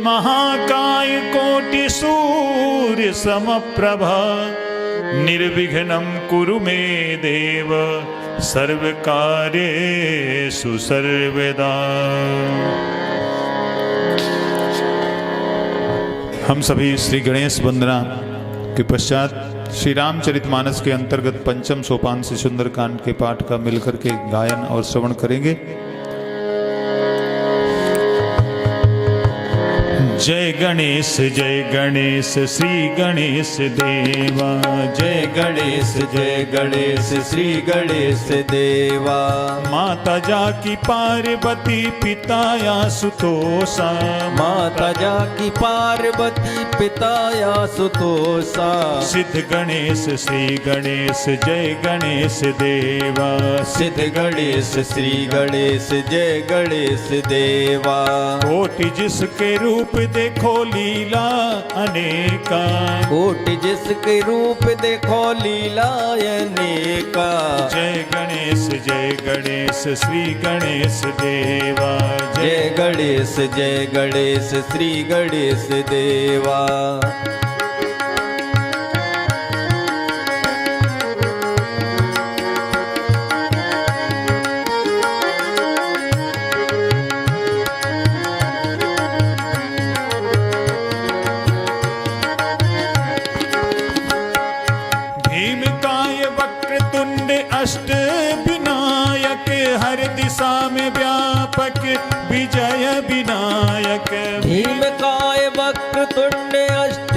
महाकाय कोटि सूर्य समप्रभा निर्विघ्नं कुरु मे देव सर्वकार्येषु सर्वदा। हम सभी श्री गणेश वंदना के पश्चात श्री रामचरितमानस के अंतर्गत पंचम सोपान से सुंदरकांड के पाठ का मिलकर के गायन और श्रवण करेंगे। जय गणेश श्री गणेश देवा। जय गणेश श्री गणेश देवा। माता जाकी पार्वती पिता आशुतोषा। माता जाकी पार्वती पिता आशुतोषा। सिद्ध गणेश श्री गणेश जय गणेश देवा। सिद्ध गणेश श्री गणेश जय गणेश देवा। कोटि जिसके रूप देखो लीला अनेका। कोटि जिसके रूप देखो लीला अनेका। जय गणेश श्री गणेश देवा। जय गणेश श्री गणेश देवा। अष्ट विनायक हर दिशा में व्यापक विजय विनायक। भीमकाय वक्रतुंड अष्ट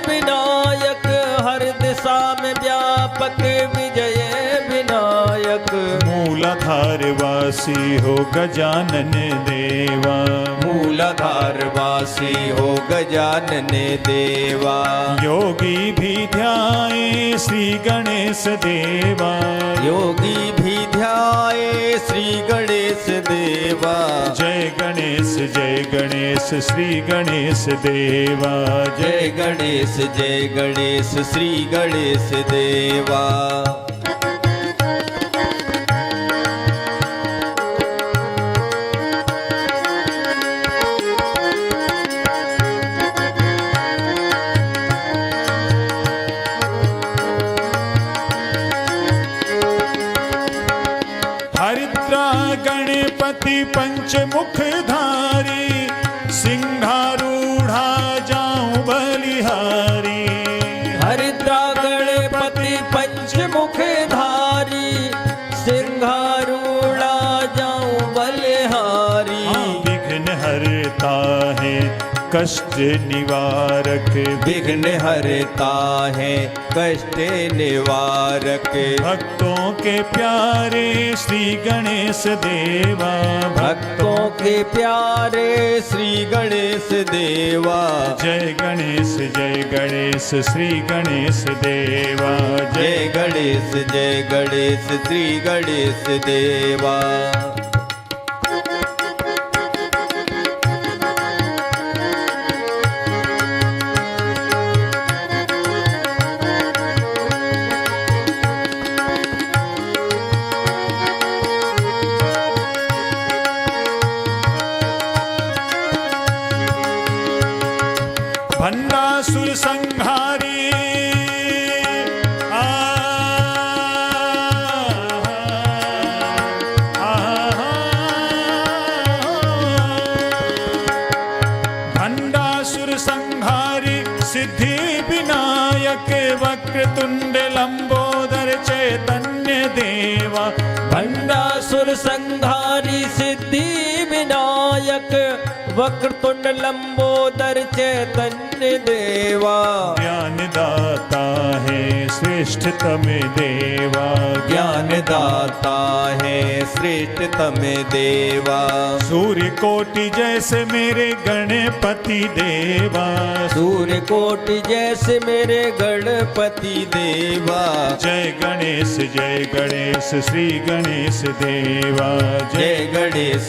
विनायक हर दिशा में व्यापक विजय विनायक। मूलाधार वासी हो गजानन देवा। मूलाधार वासी हो गजानन देवा। योगी भी ध्याए श्री गणेश देवा। योगी भी ध्याए श्री गणेश देवा। जय गणेश श्री गणेश देवा। जय गणेश श्री गणेश देवा। हरिद्रा गणपति पंचमुखधारी सिंहारूढ़ा जाऊं बलिहारी। हरिद्रा गणपति पंचमुखधारी सिंहारूढ़ा जाऊं बलिहारी। विघ्न हरता है कष्ट निवारक। विघ्न हरता है कष्ट निवारक। भक्तों के प्यारे श्री गणेश देवा। भक्तों के प्यारे श्री गणेश देवा। जय गणेश श्री गणेश देवा। जय गणेश श्री गणेश देवा। भंडासुर संहारी भंडासुर संहारी सिद्धि विनायक वक्रतुंड लंबोदर चैतन्य देवा। भंडासुर संहारी सिद्धि विनायक वक्रतुंड लंबोदर चैतन्य देवा। ज्ञान दाता है श्रेष्ठतम देवा। ज्ञान दाता है श्रेष्ठतम देवा। सूर्य कोटि जैसे मेरे गणपति देवा। सूर्य कोटि जैसे मेरे गणपति देवा। जय गणेश श्री गणेश देवा। जय गणेश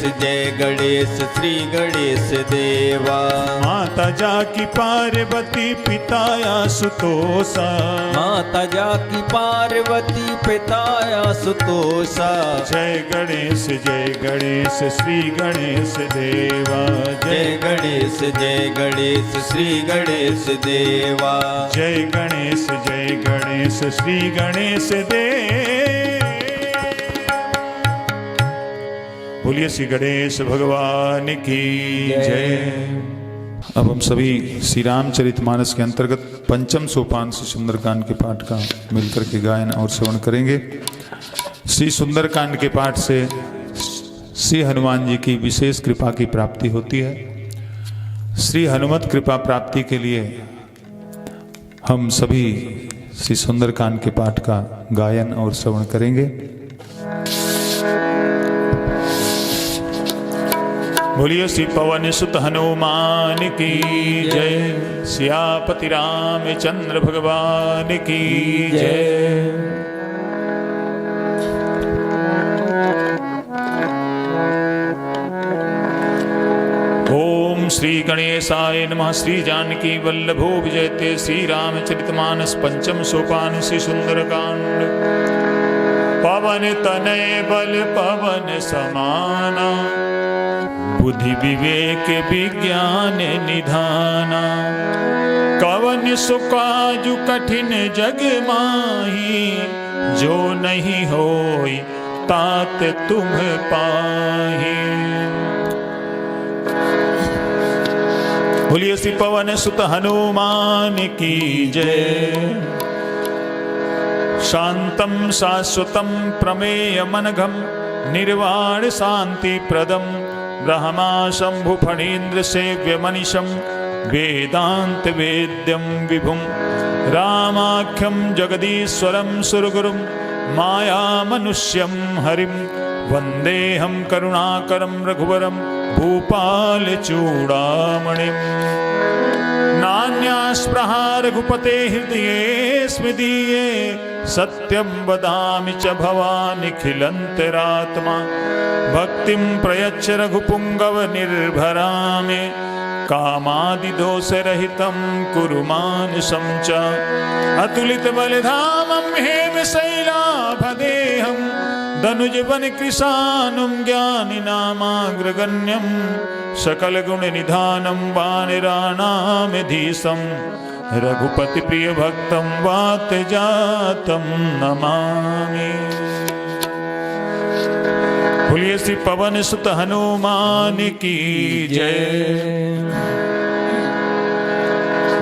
श्री गणेश देवा। माता जाकी पार्वती पिता आशुतोषा। माता माता जाकी पार्वती पिता आशुतोषा। जय गणेश श्री गणेश देवा। जय गणेश श्री गणेश देवा। जय गणेश श्री गणेश देव। बोलिए श्री गणेश भगवान की जय। अब हम सभी श्री रामचरितमानस के अंतर्गत पंचम सोपान से सुंदरकांड के पाठ का मिलकर के गायन और श्रवण करेंगे। श्री सुंदरकांड के पाठ से श्री हनुमान जी की विशेष कृपा की प्राप्ति होती है। श्री हनुमत कृपा प्राप्ति के लिए हम सभी श्री सुंदरकांड के पाठ का गायन और श्रवण करेंगे। बोलिए श्री पवन सुत हनुमान की जय। सियापति रामचंद्र भगवान की जय। ओम श्री गणेशाय नमः। श्री जानकी वल्लभो विजयते। श्री रामचरितमानस पंचम सोपान श्री सुंदरकांड। पवन तनय बल पवन समाना। बुद्धि विवेक विज्ञान निधाना। कवन सुकाजु कठिन जग माही। जो नहीं होई तात तुम पाही। बोलिए श्री पवन सुत हनुमान की जय। शांतम शाश्वतम प्रमेय मनघम। निर्वाण शांति प्रदम। ब्रह्मा शंभु फणीन्द्र सेव्य मनीषम। वेदांत वेद्यम विभुम। रामाख्यम जगदीश्वरम सुरगुरुम। माया मनुष्यम हरिम। वंदेहम करुणाकरम रघुवरम। भूपाल चूड़ामणिम। नान्यास्पृहा रघुपते हृदये स्मृदीये। सत्यं वदामि च भवानिखिलन्तरात्मा। भक्तिं प्रयच्छ रघुपुङ्गव निर्भरामि। कामादिदोषरहितं कुरु मानसं च। अतुलितबलधामं हेमशैलाभदेहं। दनुजवनकृशानुं ज्ञानिनामाग्रगण्यं। सकलगुणनिधानं वानराणामधीशं। रघुपति प्रिय भक्तं वात जातं नमामि। बोलिए श्री पवन सुत हनुमान की जय।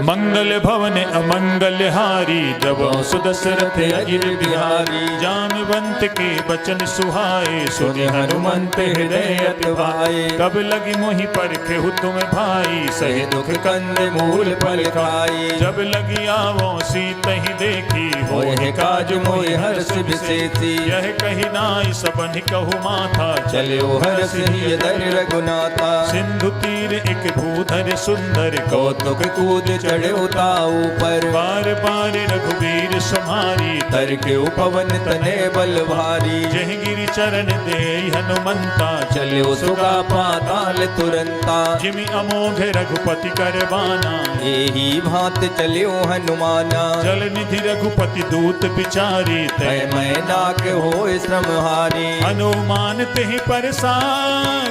मंगल भवन अमंगल हारी। जब सुदशरथ अजिर बिहारी। जामवंत के बचन सुहाए। सुनि हनुमंत हृदय अति भाए। कब लगी मोहि परखे तुम भाई। सही दुख कंद मूल फल खाई। जब लगी आवो सीतहि देखी। होए काज मोहि हर्ष विशेषी। यह कही नाई सबन कहु माथा। चलो हर्ष हियदर रघुनाथा। सिंधु तीर एक भूधर सुंदर। कौतुक कूद चढ़े उताऊ पर। बार बार रघुवीर समारी। तरके उपवन तने बल भारी। जह गिरि चरण दे हनुमंता। चलो सुगा पाताल तुरंता। जिमि अमोघ रघुपति करबाना। एही भांत चलो हनुमाना। जल निधि रघुपति दूत बिचारी। तय मैं नाक होय श्रमहारी। हनुमान तेहि परसा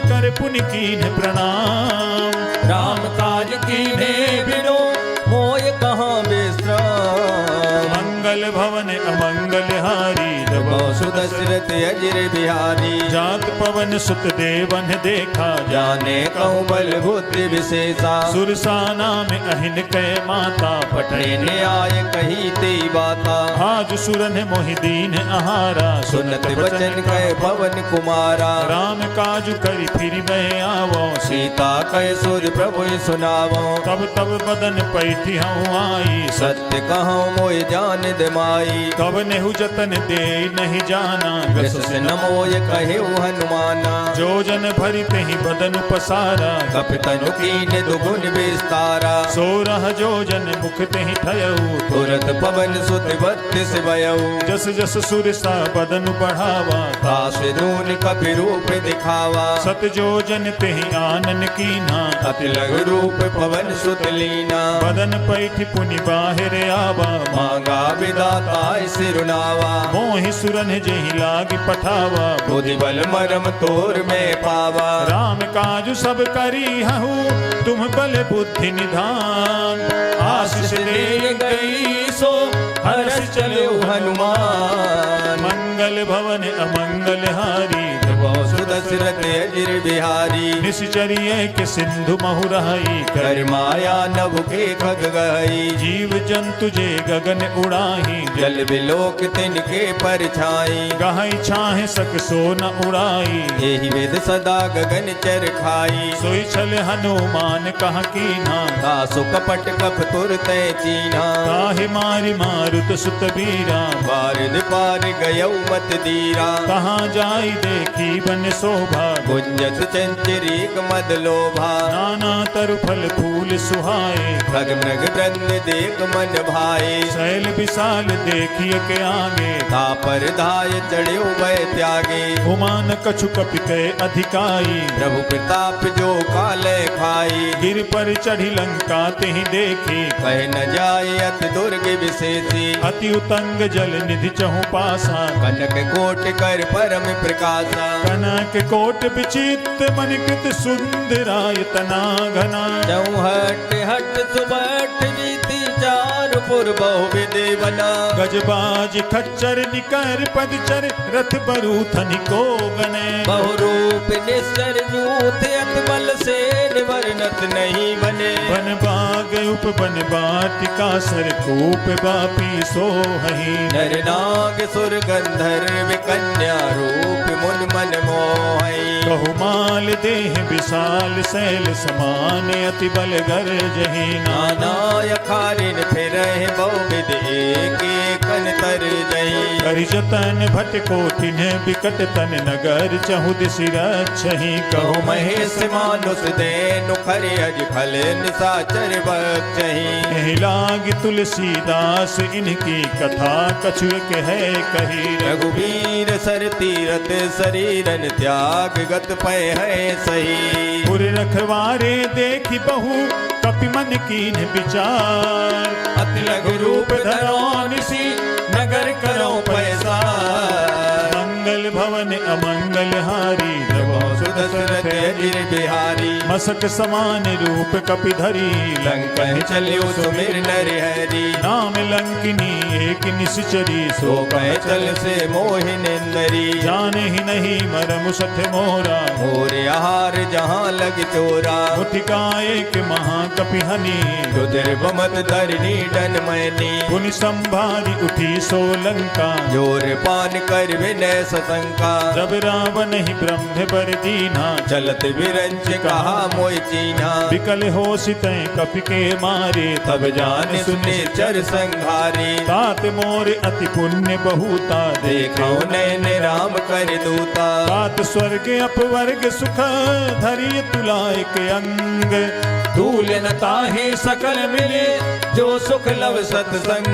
कर पुनि कीन्ह प्रणाम। राम काज कीन्हे बिनु मोय कहाँ विश्राम। मंगल भवन अमंगल हारी। जब सुदशरथ अजिर बिहारी। जात पवन सुत देवन देखा। जाने कहूँ बल बुद्धि विशेषा। सुरसाना में अहिन कै माता। पटने आय कही ते बाता। आज सुरन मोहि दीन आहारा। सुनत बचन कह पवन कुमारा। राम काज करि फिर मैं आवो। सीता कह सुर प्रभु सुनावो। तब तब बदन पैठी हूँ आई। सत्य कहूँ मोय जान दे माई। कब नेहु जतन दे नहीं जाना। से न मोय कहे हनुमाना। जो जन भरी तेहि बदन पसारा। कपितनु कीन दुगुन विस्तारा। सोरह जो जन मुख तेहि ठयऊ। तुरत पवन सुत बत्तीस भयऊ। जस जस सुरसा बदन बढ़ावा। काश दून कपि रूप दिखावा। सत जो जन तेहि आनन कीना। अति लघु रूप पवन सुत लीना। बदन पैठ पुनि बाहिर आवा। मांगा विदाता सिरुनावा मोहि सुरन जेहि लाग पठावा बुद्धि बल मरम तोर में पावा राम काजु सब करी हहु तुम बल बुद्धि निधान आशीष दे गई सो हर्ष चले हनुमान मंगल भवन अमंगल हारी सुदशरथ अजिर बिहारी निश्चर्य के सिंधु महुराई कर माया नभ के खग गई जीव जंतु जे गगन उड़ाही जल बिलोक तिनके परछाई गहाई छाहे सक सो न उड़ाई यही वेद सदा गगन चर खाई सोई छल हनुमान कह कीन्हा दासु कपट कप तुरत चीन्हा काहे मारि मारुत सुत बीरा बारिद पार गयौ मत दीरा कहाँ जाई देखी बन शोभा गुंजत चंचरीक मद लोभा नाना तरु फल फूल सुहाए खग मृग वृंद देख मन भाए शैल विशाल देखिए के आगे तापर धाय चढ़्यो भय त्यागे उमान कछु कपि के अधिकाई प्रभु प्रताप जो काले खाई गिर पर चढ़ी लंका तेहि देखी कह न जाय अति दुर्ग विशेषी अति उतंग जल निधि चहु पासा कनक कोट कर परम प्रकाशा कनक कोट विचित्र मनिकृत सुंदरायतना घना चौहट हट सुबट जीती चार पुर बहु विदे बना गजबाज खच्चर निकर पदचर रथ बरूथनि को गने बहुरूप निश्चर जूथ अत बल से निवर्णत नहीं बने बन बाग उप बन बाटिका सर कूप बापी सोहहि नर नाग सुर गंधर्व कन्या रूप मुन मन मोहई बहुमाल देह विशाल शैल समान अति बल गर्जहि नाना नाना अखारिन फिर बहुविध एक कन तर जही करि जतन भट कोटिन बिकट तन नगर चहु दिशि रक्षहि कहु कहु महेश मानुष देनु खरे अज फल निसाचर बक्षही एहि लागी तुलसीदास इनकी कथा कछु एक है कही रघुवीर सर तीरथ शरीरन त्याग गत पै है सही पुर रखवारे देखी बहु कपि मन कीन विचार अति लघु रूप धरो निसी नगर करो पैसा मंगल भवन अमंगल हारी सुदशरथ अजिर बिहारी मसक समान रूप कपि धरी लंकन चलियो सुमिर नर हरि नाम लंकिनी एक निश्चरी सो कह चल से मोहिनेन्द्री जाने ही नहीं मरम सठ मोरा मोर आहार जहाँ लग चोरा मुठिकाए के महाकपि हनी रुद्र बमत धरनी डन मैनी पुनि संभारी उठी सोलंका जोर पान कर विनय सशंका जब रावण ही ब्रह्म पर दीना चलत विरंच कहा मोय चीना विकल हो सितै कपि के मारे तब जान सुने चर संघारी तात मोर अति पुण्य बहुता देखो नैन राम कर दूता तात स्वर्ग अपवर्ग सुख धरि तुलाय के अंग धूल न ताहि सकल मिले जो सुख लव सत्संग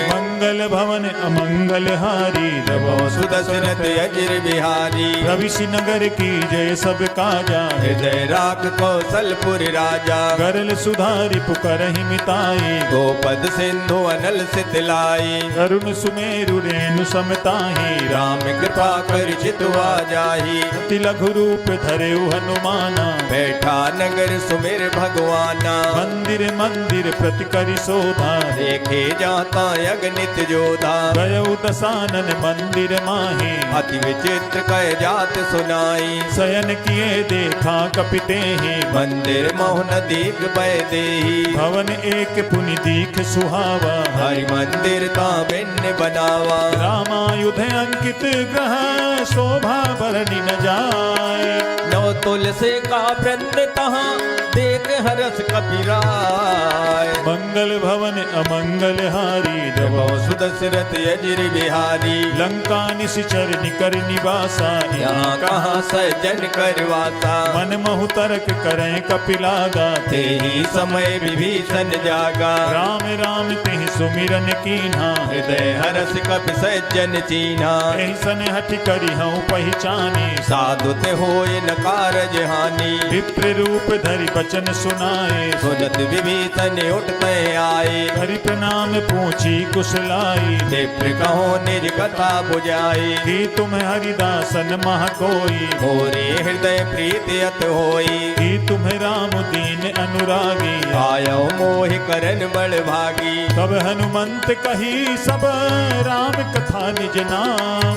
मंगल भवन अमंगल हारी रवो सुदशरथ अजिर बिहारी रविशि नगर की जय सब काजा हृदय राख कौशलपुर राजा गरल सुधारि पुकरहि मिताई गोपद सिंधु अनल सितलाई अरुण सुमेरु रेणु समताहि राम कृपा कर चितवा जाही अति लघु रूप धरेउ हनुमाना बैठा नगर सुमिर भगवाना मंदिर मंदिर प्रति करि शोभा देखे जाता अगणित जोधा गयउ दसानन मंदिर माहि अति विचित्र कह जात सुनाई शयन किए देखा कपिते ही मंदिर मोहन दीख बह देही भवन एक पुनि दीख सुहावा हरि मंदिर ता भिन्न बनावा रामायुध अंकित ग्रह शोभा बरनि न जाय नौ तुलसी का वृंद तहाँ देख हरस कपिराय मंगल भवन अमंगल हारी जबो सुदशरथ अजिर बिहारी लंका निश्चर निकर निवासा यहाँ कहाँ सज्जन करवाता मन महु तर्क करें कपिलागा ते ही समय विभीषण जागा राम राम तेहि सुमिरन कीन्हा हृदय हरस कपि सज्जन चीन्हा एहि सन हठ करि हऊँ पहचानी साधु ते होय न कारज हानि विप्र रूप धरि बचन सुनाए। सुनत विभीषण उठते आए, हरि प्रणाम पूछी कुशलाई। क्षिप्र कहो निज कथा बुझाई। कि तुम हरिदासन मह कोई, मोरे हृदय प्रीति अत होई। कि तुम राम दीन अनुरागी। आयो मोहि करन बड़ भागी। तब हनुमंत कही सब राम कथा निज नाम।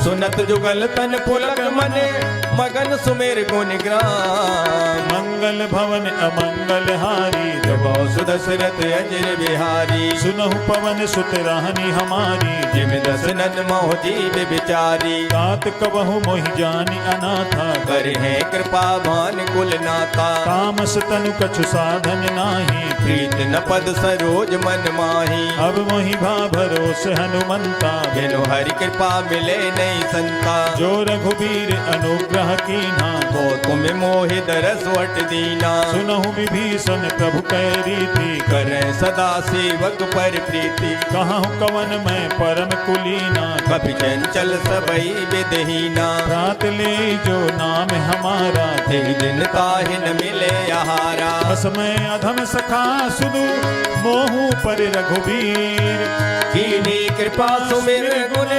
सुनत जुगल तन पुलक मने, मगन सुमेर गुण ग्राम। मंगल भवन अमंगल हारी, जबो सुदशरथ अजर बिहारी। सुनहु पवन सुत राहनी हमारी। जिम दसनन मोह जीव बिचारी। तात कबहु मोहि जानी अनाथा, कर है कृपा भान कुल नाता। तामस तनु कछु साधन नाही। प्रीत न पद सरोज मन माही। अब मोहि भा भरोस हनुमंता। बिनु हरि कृपा मिले नहीं संता। जो रघुबीर अनुग्रह कीन्हा, तो तुम मोहि दरस वट दीना। सुनहु विभीषण प्रभु कै रीति। करे सदा सेवक पर प्रीति। कहूँ कवन मैं परम कुलीना। कपि चंचल सबई विदहीना। रात ले जो नाम हमारा, ते दिन ताहि न मिले आहारा। असमय अधम सखा सुदु मोहु पर रघुबीर। कीनी कृपा सुमिर गुण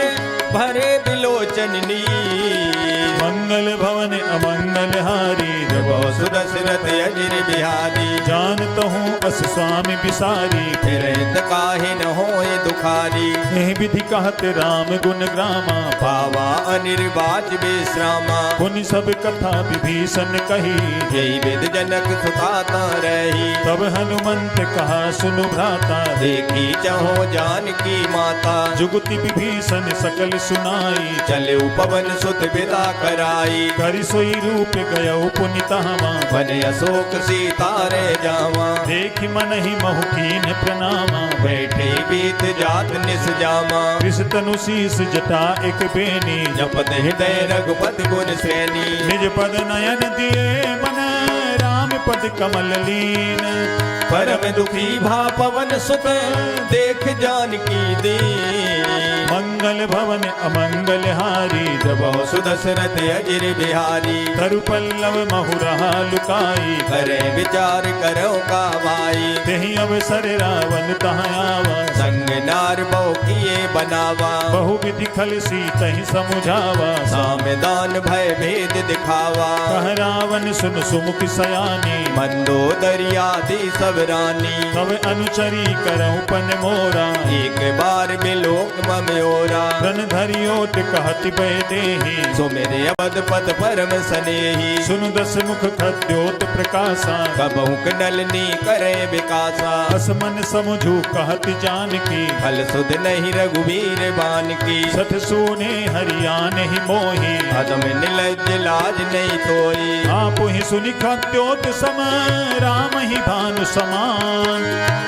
भरे बिलोचन नीर। मंगल भवन अमंगल हारी, जबो सुदशरथ अजर बिहारी। जानत हूँ अस स्वामी बिसारी। फिर काहे न होए दुखारी। एह विधि कहत राम गुण ग्रामा। पावा अनिर्वाच विश्रामा। पुनि सब कथा विभीषण कही। जय विद जनक सुताता रही। तब हनुमंत कहा सुनु भ्राता। देखी चहो जानकी माता। जुगति विभीषण सकल सुनाई। चले पवन सुत विदा कराई। करि सोई रूप गयौ पुनितहमा। बन अशोक सीता रे जावा। देखि मन ही महु कीन प्रणामा। बैठे बीत जात निस जामा। कृष्ण शीस जटा एक बेनी। जपत हृदय रघुपति गुण श्रेणी। निज पद नयन दिए मन, राम पद कमल लीन। परम दुखी भा पवन सुत, देख जानकी दीन। मंगल भवन अमंगल हारी, जबो सुदशरथ अजर बिहारी। तरु पल्लव महु रहा लुकाई। करे विचार करो का भाई। तेहि अवसर रावण तहाँ आवा। संग नार बहु किए बनावा। बहु विधि खल सीतहि समुझावा। सामदान भय भेद दिखावा। कह रावण सुन सुमुख सयानी। मंदोदरियादि सब रानी। तब अनुचरी करऊं पन मोरा। एक बार बिलोक मम्योरा। रन धरियोट कहति बह देहि। सो मेरे अवध पद परम सनेही। सुनु दस मुख खद्योत प्रकाशा। कबहु नलनी करे विकासा। असमन समुझू कहति जानकी। फल सुध नहीं रघुवीर बान की। सठ सूने हरियान ही मोही। अदम निलज लाज नहीं तोई। आप ही सुनि खद्योत सम, राम ही भानु समान।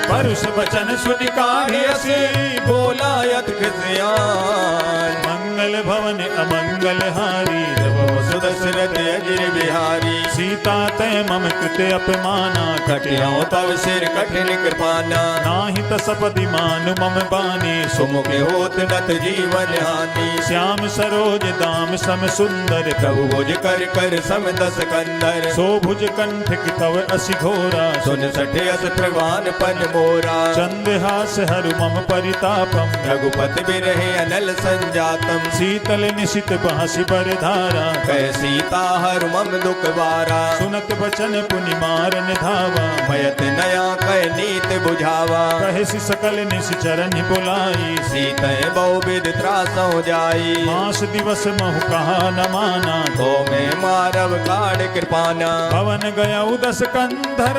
परुष वचन सुनि काढ़े असी, बोला यत खिसियान। मंगल भवन अमंगल हारी, जबो सुदशरथ अजर बिहारी। सीता तय मम कृते अपमाना। कटियो तव सिर कठिन कृपाना। नाही तसपति मानु मम बानी। सुमुख होत नत जीवन हानि। श्याम सरोज दाम सम सुंदर। प्रभु भुज कर कर सम दस कंदर। सो भुज कंठ की तव असि घोरा। सुन सठे अस प्रवान पन मोरा। चंद्रहास हरु मम परितापम। रघुपति बिरहे अनल संजातम। शीतल निशित बांसि बर धारा। कह सीता हर मम दुख बारा। सुनत बचन पुनि मारन धावा। भयत नया कह नीत बुझावा। कहसि सकल निश्चरण बुलाई। सीतय बहु विध त्रासो जाई। मास दिवस महु कहा न माना। तो मैं मारव काढ़ कृपाना। भवन गया दस कंधर,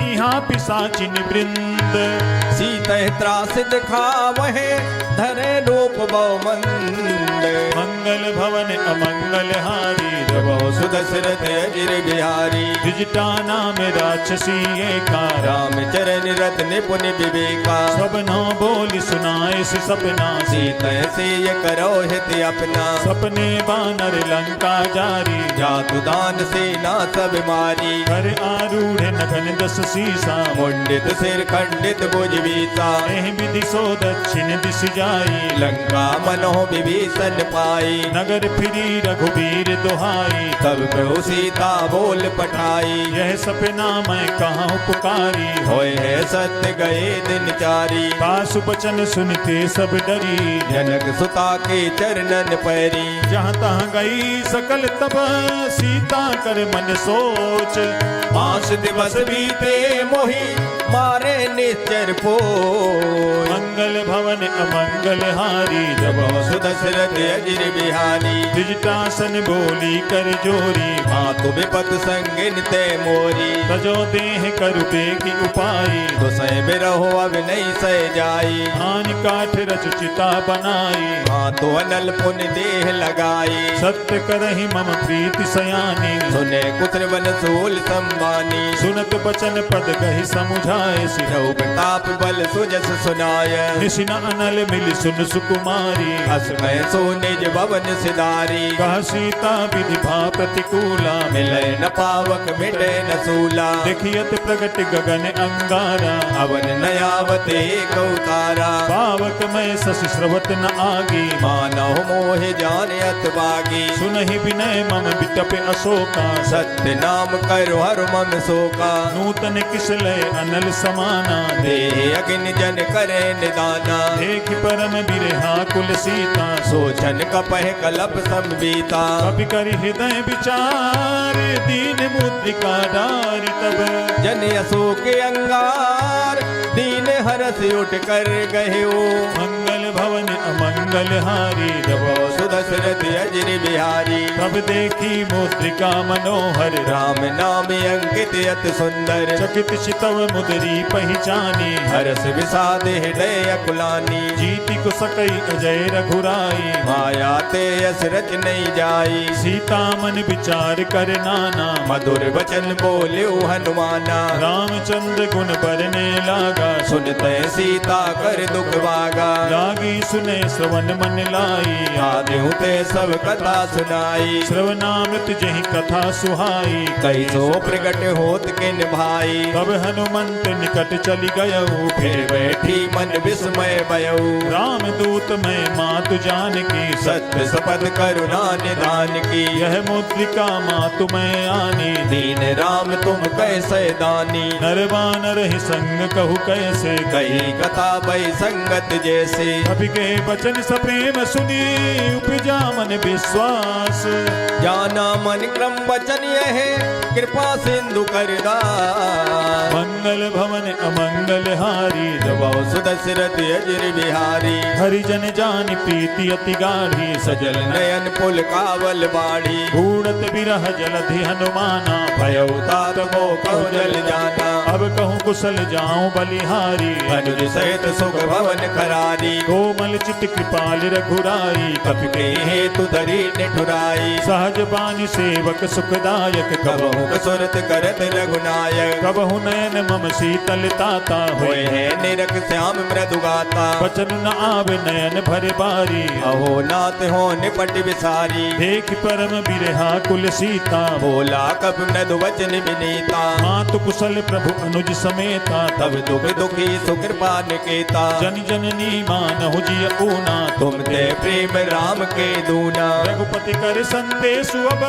यहाँ पिशाचिन वृंद। सीतय त्रास दिखावहे, धरे रूप बहु मंद। मंगल भवन अमंगल हारी, जबो सुदशरथ अजर बिहारी। द्विजटाना में राक्षसी एका। राम चरण रत निपुण विवेका। सब न बोल सुनाए सि सपना। सीतय से ये करो हित अपना। सपने बानर लंका जारी। जातु दान सेना सब मारी। कर आरूढ़ नगन दस सीसा। मुंडित सिर खंडित भुज बीसा। एह विधि सो दक्षिण दिश जाई। लंका मनोह विभीषण दर्शन पाई। नगर फिरी रघुबीर दुहाई, तब प्रभु सीता बोल पठाई। यह सपना मैं कहाँ पुकारी, होए है सत्य गए दिन चारी। पासु बचन सुनते सब डरी, जनक सुता के चरणन पैरी। जहाँ तहाँ गई सकल तब सीता कर मन सोच। 5 दिवस बीते मोही मारे निश्चर पोय। मंगल भवन अमंगल हारी, जब सुदशरथ अजिर बिहारी। द्विजटासन बोली कर जोरी, मातु विपत संगिन ते मोरी। तजो देह करुपे की उपाई, तो सह बिरहो अब नहीं सह जाई। आन काठ रच चिता बनाई, मातु अनल पुन देह लगाई। सत्य करहि मम प्रीति सयानी। सुने कुत्र बन सूल संबानी। सुनत बचन पद कहि समुझाए, सिरहु प्रताप बल सुजस सुनाय। निशिना अनल मिल सुन सुकुमारी, हस मैं सो निज भवन सिधारी। कह सीता विधि भा प्रतिकूला, मिले न पावक मिटे न सूला। देखियत प्रगट गगन अंगारा, अवन नयावत एक उतारा। पावक मैं शशि स्रवत न आगी, मानव मोह जान अत बागी। सुनहि विनय मम बिटप अशोका, सत्य नाम करो हर मम शोका। नूतन किसलय अनल समाना, देह अग्नि जन करे निदाना। देख परम बिरहा कुल सीता, सोचन कपह कलप संबीता। कपि करि हृदय विचार, दीन मुद्रिका डारि तब। जन अशोक अंगार, दीन हरस उठ कर गयो। मंगल भवन अमंगल हारी, जब सुदशरथ अजिर बिहारी। तब देखी मुद्रिका मनोहर, राम नाम अंकित अति सुंदर। चकित चितव मुदरी पहचानी, हरस विषाद हृदय अकुलानी। जीति को सकई अजय रघुराई, माया ते यस रच नहीं जाई। सीता मन विचार कर नाना, मधुर वचन बोल्यो हनुमाना। रामचंद्र गुण बरने लागा, सुनते सीता कर दुख भागा। लागी सुने श्रवण मन लाई, आदेहु ते सब कथा सुनाई। श्रवणामृत जहि कथा सुहाई। कई सो प्रगट होत किन भाई। तब हनुमंत निकट चली गयऊ, फिर बैठी मन विस्मय भयऊ। राम दूत मैं मातु जान की, सत्य सपथ करुणा निधान की। यह मुद्रिका मातु मैं आनी। दीन राम तुम कैसे दानी। नरवानर ही संग कहु कैसे, कही कथा भई संगत जैसे। कपि के बचन सप्रेम सुनी, उपजा मन विश्वास। जाना मन क्रम वचन यह कृपा सिंधु करदास। मंगल भवन अमंगल हारी, जब सुदशरथ अजिर बिहारी। हरिजन जान प्रीति अति गाढ़ी, सजल नयन पुल कावल बाड़ी। ढूंढत बिरह जलधि हनुमाना, भयउ तात मो कहु जल जाना। अब कहूँ कुशल जाऊं बलिहारी। अनुज सहित सुख भवन करारी। कोमल चित कृपाल रघुराई, कपि के हेतु धरी निठुराई। सहज बानी सेवक सुखदायक, कबहु कसुरत करत रघुनायक। कबहु नयन मम शीतल ताता होय है निरख श्याम मृदु गाता। बचन न आवे नयन भरे बारी, अहो नाथ हो निपट विसारी। देख परम बिरहा कुल सीता, बोला कब मृदु वचन विनीता। मातु कुशल प्रभु अनुज समेता, तब दुख दुखी सुकृपा निकेता। जन जननी मानहु जिय ऊना, तुम ते प्रेम राम के दूना। रघुपति कर संदेश अब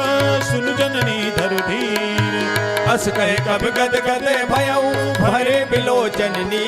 सुन जननी धर धीर। अस कहे कब गद गद भयऊ भरे बिलोचननी।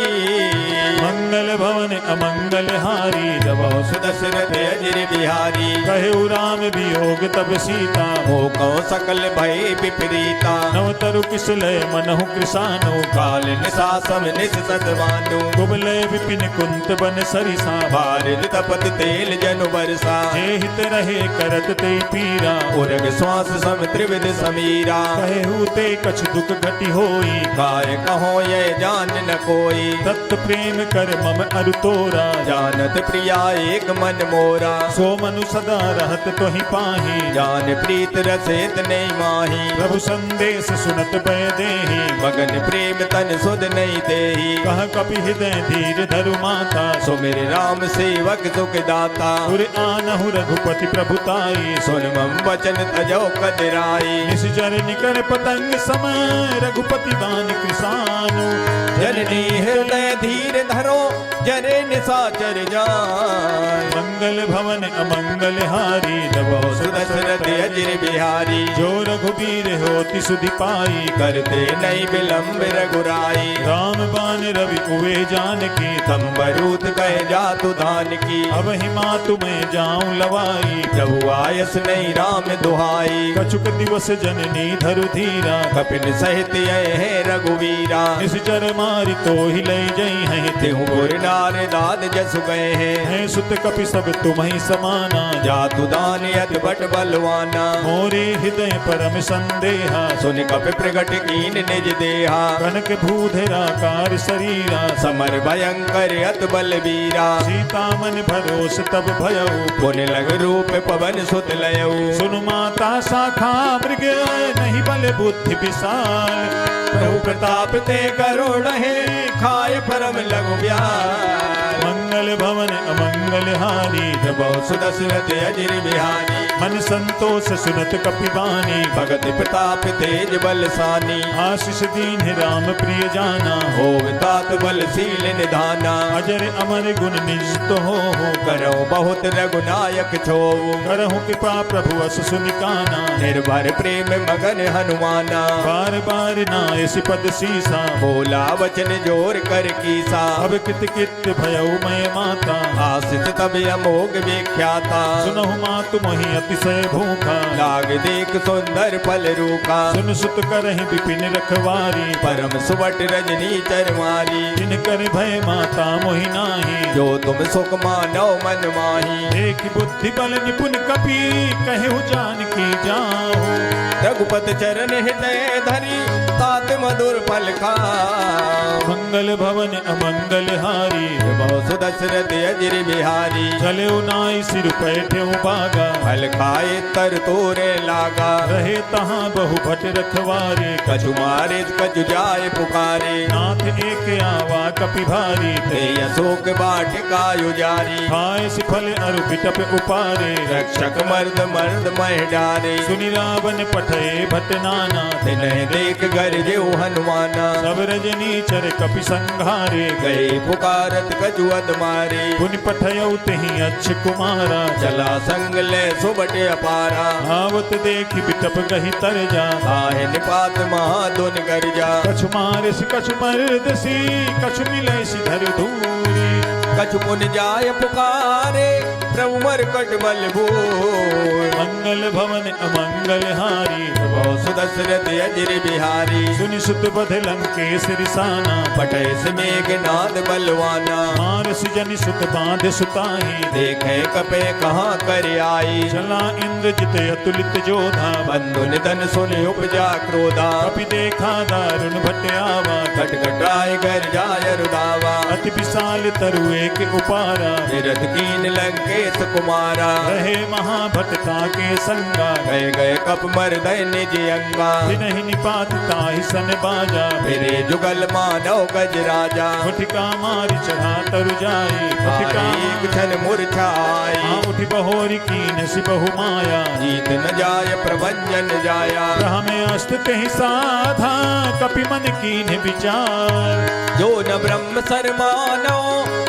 मंगल भवन अमंगल हारी, जब सुदशरथ अजिर बिहारी। कहे राम वियोग तब सीता, मोको सकल भय विपरीता। नवतरु किसलय मनहु कृसानु, काल निशासम निस सतवानु। कुबलय विपिन कुंत बन सरिसा, बारिद तपत तेल जनु बरसा। जे हित रहे करत ते पीरा, उरग श्वास सम त्रिविध समीरा। कहे ते कछ दुख घटी होई, काय कहो ये जान न कोई। तत्त प्रेम कर मम अरु तोरा, जानत प्रिया एक मन मोरा। सो मनु सदा रहत तोहि पाही, जान प्रीत रसेत नहीं माही। प्रभु संदेश सुनत भय देहि, मगन प्रेम तन सुध नहीं देही। कह कपि हृदय धीर धरु माता, सो मेरे राम सेवक सुख दाता। उर आनहु रघुपति प्रभुताई, सुन मम वचन तजो कदराई। निस जर निकर पतंग सम रघुपति दान कृसानु। जननी हृदय धीर धरो जरे निशाचर जान। मंगल भवन अमंगल हारी जबो सुदशरथ अजिर बिहारी। जो रघुबीर होति सुधि पाई करते नहीं विलंब रघुराई। राम बान रवि कुए जानकी तंबरूत कहे जातु धान की। अब हिमा तुम्हें जाऊं लवाई प्रभु आयस नहीं राम दुहाई। कछुक दिवस जननी धरु धीरा कपिन सहित ये है रघुवीरा। निश्चर मारी तो ही ले जई हैं तेहु गुर नार दाद जसु गए हैं। हैं सुत कपि सब तुम्हें समाना जातु दान यत बट बलवाना। मोरे हृदय परम संदेहा सुन कपि प्रगट कीन निज देहा। कनक भूधराकार शरीरा समर भयंकर अत बलवीरा। सीता मन भरोस तब भयऊ पुन लग रूप पवन सुत लयऊ। सुनु माता शाखा मृग नहीं बल बुद्धि विशाल प्रभु प्रताप ते करुण है खाय परम लघु ब्याल। मंगल भवन अमंगल हारी जबो सुदशरथ अजिर बिहारी। मन संतोष सुनत कपिबानी भगत प्रताप तेज बलसानी। आशीष दीन राम प्रिय जाना हो तात बलशील निधाना। अजर अमर गुण निज तो हो करो बहुत रघुनायक छो। करहु कृपा प्रभु अस सुनिकाना निर्भर प्रेम मगन हनुमाना। बार बार नायस पद सीसा बोला वचन जोर कर कीसा। अब कित कित भयऊ मैं माता आसित तब अमोघ विख्याता। सुनहु मातु मोहि अतिशय भूखा लाग देख सुंदर फल रूखा। सुन सुत करहि विपिन रखवारी परम सुवट रजनी चरमारी। जिन कर भय माता मोहि नाही जो तुम सुख मानो मन माही। देख बुद्धि बल निपुण कपि कहु जान की जाहु रघुपत चरण हृदय धरी तात मधुर फल खा। मंगल भवन अमंगल हारी बहु सुदशरथ अजिर बिहारी। चले नाई सिर पैठे बागा फल खाए तर तोरे लागा। रहे तहाँ बहु भट रखवारे कछु मारे कछु जाए पुकारे। नाथ एक आवा कपि भारी ते अशोक बाटिका युजारी। खाए सिफल अरु बिटप उपारे रक्षक मर्द मर्द मह डारे। सुनि रावण पठे भट नाना तिन्ह देख गरजे हनुमाना। सब रजनी चर कपि संघारे गए पुकारत कजुअद मारे। पुनि पठयऊ तेहि अच्छ कुमारा चला संग ले सुबट अपारा। आवत देखि बिटप गहि तर जा आहे निपात महादुन गर्जा। कछु मारिस कछु मर्दसी कछु मिलैसि धर धूरी कछु पुन जाय पुकारे प्रभु मरकट बल भूर। मंगल भवन अमंगल हारी बहु सुदशरथ अजिर बिहारी। सुनि सुत बध लंकेश रिसाना पटय से मेघनाद बलवाना। मारस जनि सुत बांध सुताही देखे कपे कहाँ कर आई। चला इंद्रजित अतुलित जोधा बंधु निधन सुनि उपजा क्रोधा। कपि देखा दारुण भट आवा खटखटाए कर जाय रुदावा। अति विशाल तरु एक उपारा तीरथ कीन लंकेश कुमारा। रहे महाभटता के संगा गए गए कप मर्दय निज अंगा। नहीं निपात ताहि सन बाजा फिरे जुगल मानव गज राजा। मुठिका मारी चढ़ा तरु जाई मुठिका एक क्षण मूर्छाई। उठी बहोरी कीन सि बहु माया जीत न जाय प्रभंजन जाया। हमें अस्त कहीं साधा कपि मन कीन विचार। जो न ब्रह्म सर मानो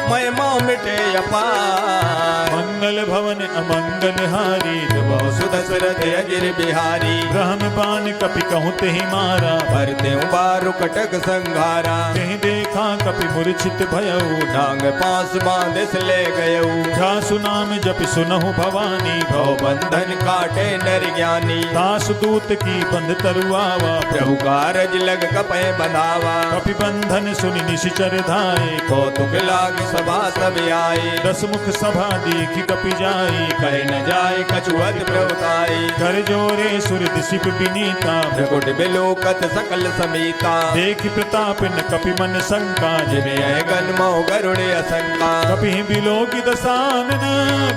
महिमा मिटे अपार। मंगल भवन अमंगल हारी बहु सुदशरथ अजिर बिहारी। ब्रह्म बान कपि कहूँ तेहि मारा भरते बारु कटक संघारा। तेहि देखा कपि मूर्छित भयऊ डांग पास बांधिस ले गयऊ। जासु नाम जपि सुनहु भवानी भव बंधन काटे नर ज्ञानी। दास दूत की बंध तरुआवा प्रभु कारज लग कपे बंधावा। कपि बंधन सुनि निशिचर धाये कौतुक लाग सभा सब आए। दस मुख सभा देखि कपि जाई कह न जाए कछुअत प्रवताई। कर जोरे सुर दिशिप विनीता त्रिकुट बिलोकत सकल समीता। देखि प्रताप न कपि मन शंका जिमे गन मो गरुड़ असंका। कपि बिलोकि दसानन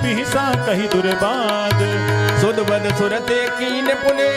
बिहिसा कहि दुर्बाद सुध बद सुरते कीन पुने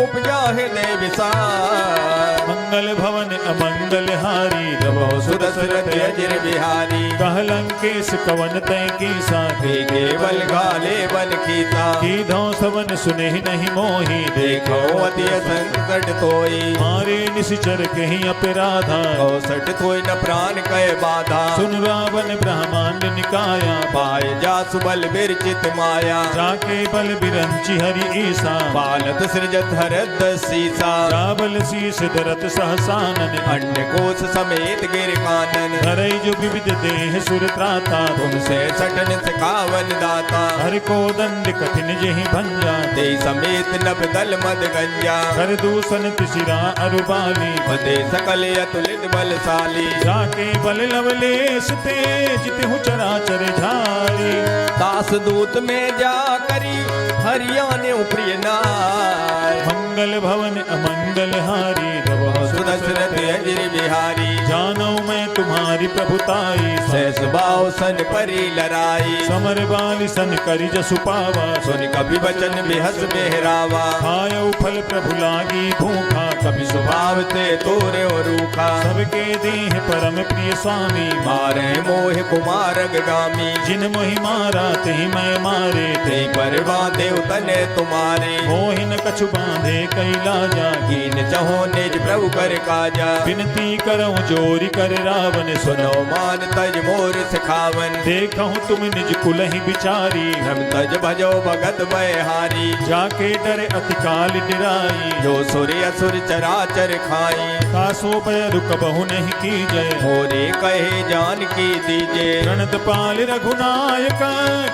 उपजा हृदय विसार। मंगल भवन अमंगल हारी बहु सुदशरथ अजिर बिहारी। कह लंकेश कवन तय कीसा के बल घाले बन कीता कीधो सवन सुने नहीं मोही देखो अति संकट तोई मारे निश्चर कहीं अपराधा औसठ थोई न प्राण कह बाधा सुन रावण ब्रह्मांड निकाया पाए जासु बल विरचित माया जाके बल बिरंची हरि ईसा बालत सृजत हरद सीसा रावल शीस धरत सहसानन अन्य कोश समेत गिर कानन धरई जो विविध देह सुर त्राता तुमसे सटन सकावन दाता हर को दंड कठिन जहि भंजा ते समेत नभ दल मद गंजा कर दूषण तिसिरा अरुबाली मदे सकल अतुलित बलशाली जाके बल लवलेश तेज तिहु चराचर झारी दास दूत में जा करी हरियाने प्रिय नार मंगल भवन अमंगल हारी रवो सुदशरथ अजिर बिहारी जानो मैं तुम्हारी प्रभुताई सहस बाव सन परी लराई समर बाली सन करि जसु पावा सुन कवि बचन बिहस बेहरावा खायो फल प्रभु लागी भूखा कभी स्वभाव ते तोरे और रूखा सबके देह परम प्रिय स्वामी मारे मोह कुमार गामी जिन मोहि मारा ते मैं मारे ते पर बांधे तने तुम्हारे मोहिन कछु बांधे कैलाजा कीन चहो निज प्रभु कर काजा विनती करऊं जोरी कर रावण सुनो मान तज मोर सिखावन देखहूं तुम निज कुल ही बिचारी हम तज भजो भगत हारी जाके डरे अति काल डिराई जो सुर असुर चराचर खाई कासो पय रुक बहु नहीं की जय होरे कहे जान की दीजे प्रणत पाल रघुनायक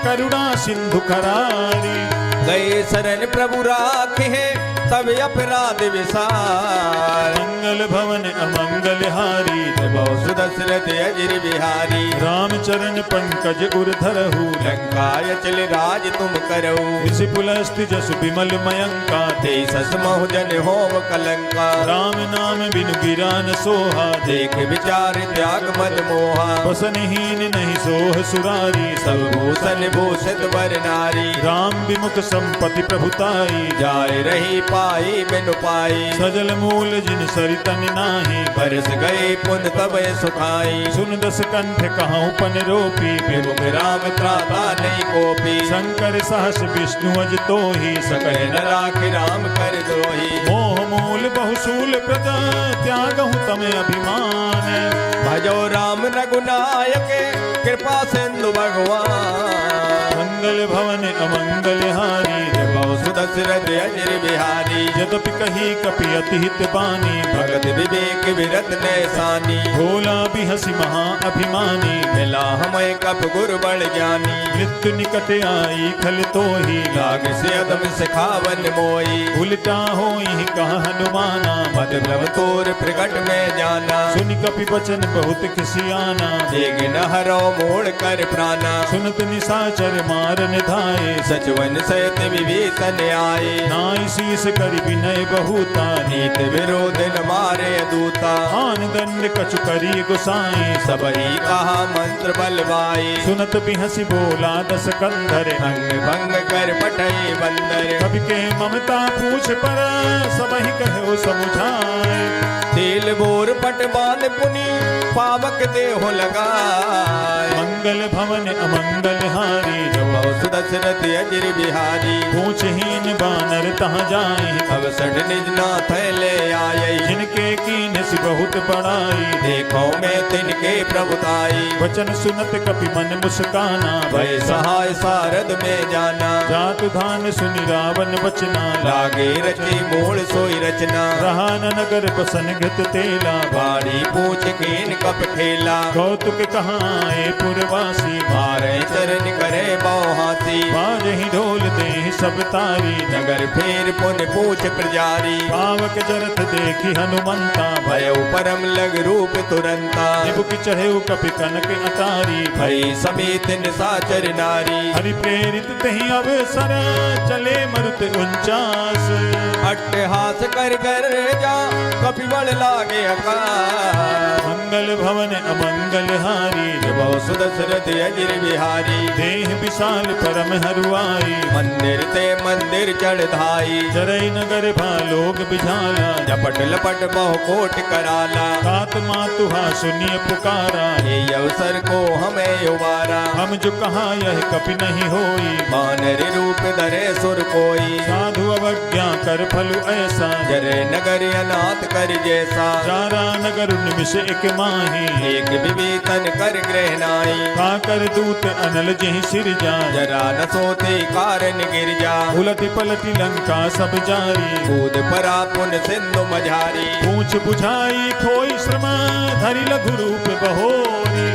करुणा सिंधु करारी गए शरण प्रभु राखे तब अपराध विसार मंगल भवन अमंगल हारी बहु सुदशरथ अजिर बिहारी रामचरण पंकज उर धरहु लंकाय चल राज तुम करो ऋषि पुलस्ति जसु विमल मयंका ते सस महु जन होम कलंका राम नाम बिनु गिरा न सोहा देख विचार त्याग मद मोहा बसनहीन नहीं सोह सुरारी सब भूषण भूषित वर नारी राम विमुख संपत्ति प्रभुताई जाय रही पाई बिनु पाई सजल मूल जिन सरितन नाही बरस गए पुन तब सुखाई सुन दस कंठ कहूँ पन रोपी विमुख राम त्राता नहीं कोपी शंकर सहस विष्णु अज तो ही सकल न राख राम कर द्रोही मोह मूल बहुसूल प्रद त्यागहु तमे अभिमान भजो राम रघुनायक कृपा सिंधु भगवान मंगल भवन अमंगल हारी बहु सुदशरथ अजिर बिहारी यद्यपि कही कपि अति हित बानी भगत विवेक विरत नैसानी भोला भी हसी महा अभिमानी मिला हमें कप गुरु बड़ ज्ञानी मृत्यु निकट आई खल तो ही लाग से अदम सिखावन मोई उल्टा हो ही कहा हनुमाना मत भ्रम तोर प्रकट में जाना सुन कपि बचन बहुत खिसियाना देग न हरो मोड़ कर प्राणा सुनत निशाचर मारन धाये सचवन सहित विभीषण आए नाई शीस करि विनय बहुता नीत विरोध न मारे दूता आन दंड कछु करी गुसाई सबही कहा मंत्र बलवाई सुनत भी हंसी बोला दस कंधर अंग भंग कर पठई बंदर कवि के ममता पूछ पर सबहि कहो समुझाए तेल बोर पट बांध पुनि पावक देहो लगाए मंगल भवन अमंगल हारी बहु सुदशरथ अजिर बिहारी पूछहीन बानर तहाँ जाए अवसर निज नाथ ले आये जिनके कीन सि बहुत बड़ाई देखो मैं तिनके प्रभुताई वचन सुनत कपि मन मुस्काना भय सहाय सारद में जाना जातु धान सुनि रावण बचना लागे रची मूल सोई रचना रहा न नगर बसन घृत तेला भारी पूछ कीन कप ठेला कौतुक कहाँ आए पुरवासी मारे चरण करे बहुहासी बाजहि ढोल दे सब तारी नगर फेर पुन पूछ प्रजारी पावक जरत देखी हनुमंता भय परम लग रूप तुरंता निबुक चढ़े कपि कनक अटारी भई समेत निशाचर नारी हरि प्रेरित तहि अवसर चले मरुत 49 अट्टहास कर जा कपि बड़ लागे अकार मंगल भवन अमंगल हारी बहु सुदशरथ अजिर बिहारी देह विशाल परम हरुआई मंदिर ते मंदिर चढ़ धाई जरई नगर भालोग बिझाला झपट लपट बहु कोट कराला तात मातुहा सुनिए पुकारा ये अवसर को हमें उबारा हम जो कहा यह कपि नहीं होई मानर रूप धरे सुर कोई साधु अवज्ञा कर फलु ऐसा जरे नगर अनाथ कर जैसा जारा नगर निमिष एक माही एक विवेतन कर ग्रह नाई काकर दूत अनल जहि सिर जा जरा न सोते कारण गिर जा उलटी पलटी लंका सब जारी कूद परा पुन सिंधु मझारी पूछ बुझाई खोई श्रम धरि लघु रूप बहोरी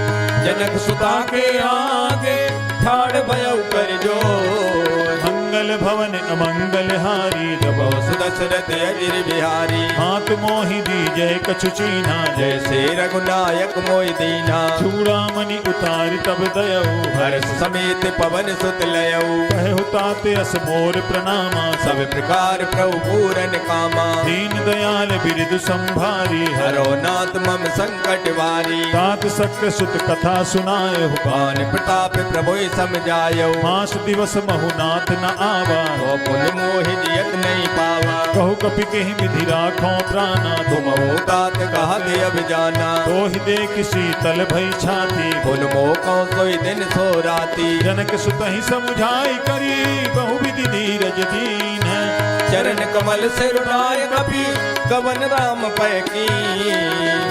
जनक सुता के आगे ठाड़ भयउ कर जोर मंगल भवन अमंगल हारी जब सुदशरथ अजिर बिहारी हाथ मोहि दीजय कछु चीना जैसे रघुनायक मोहि दीना चूड़ामणि उतार तब दयऊ हर्ष समेत पवन सुत लयऊ कहु ताते अस मोर प्रणामा सब प्रकार प्रभु पूरन कामा दीन दयाल बिरदु संभारी हरो नाथ मम संकट वारी तात सक्र सुत कथा सुनाए पान प्रताप प्रभु समझायो मास दिवस महु-नाथ न आवा तो पुन मोहि जियत नहीं पावा कहु कपि केहि विधि राखो प्राणा तुम हो तात कहत अब जाना तो ही देख शीतल भई छाती पुन मोह कौ सोई दिन सो राती जनक सुत ही समुझाई करी बहु विधि धीरज दीन है चरण कमल से रुलाय कपि कवन राम पै की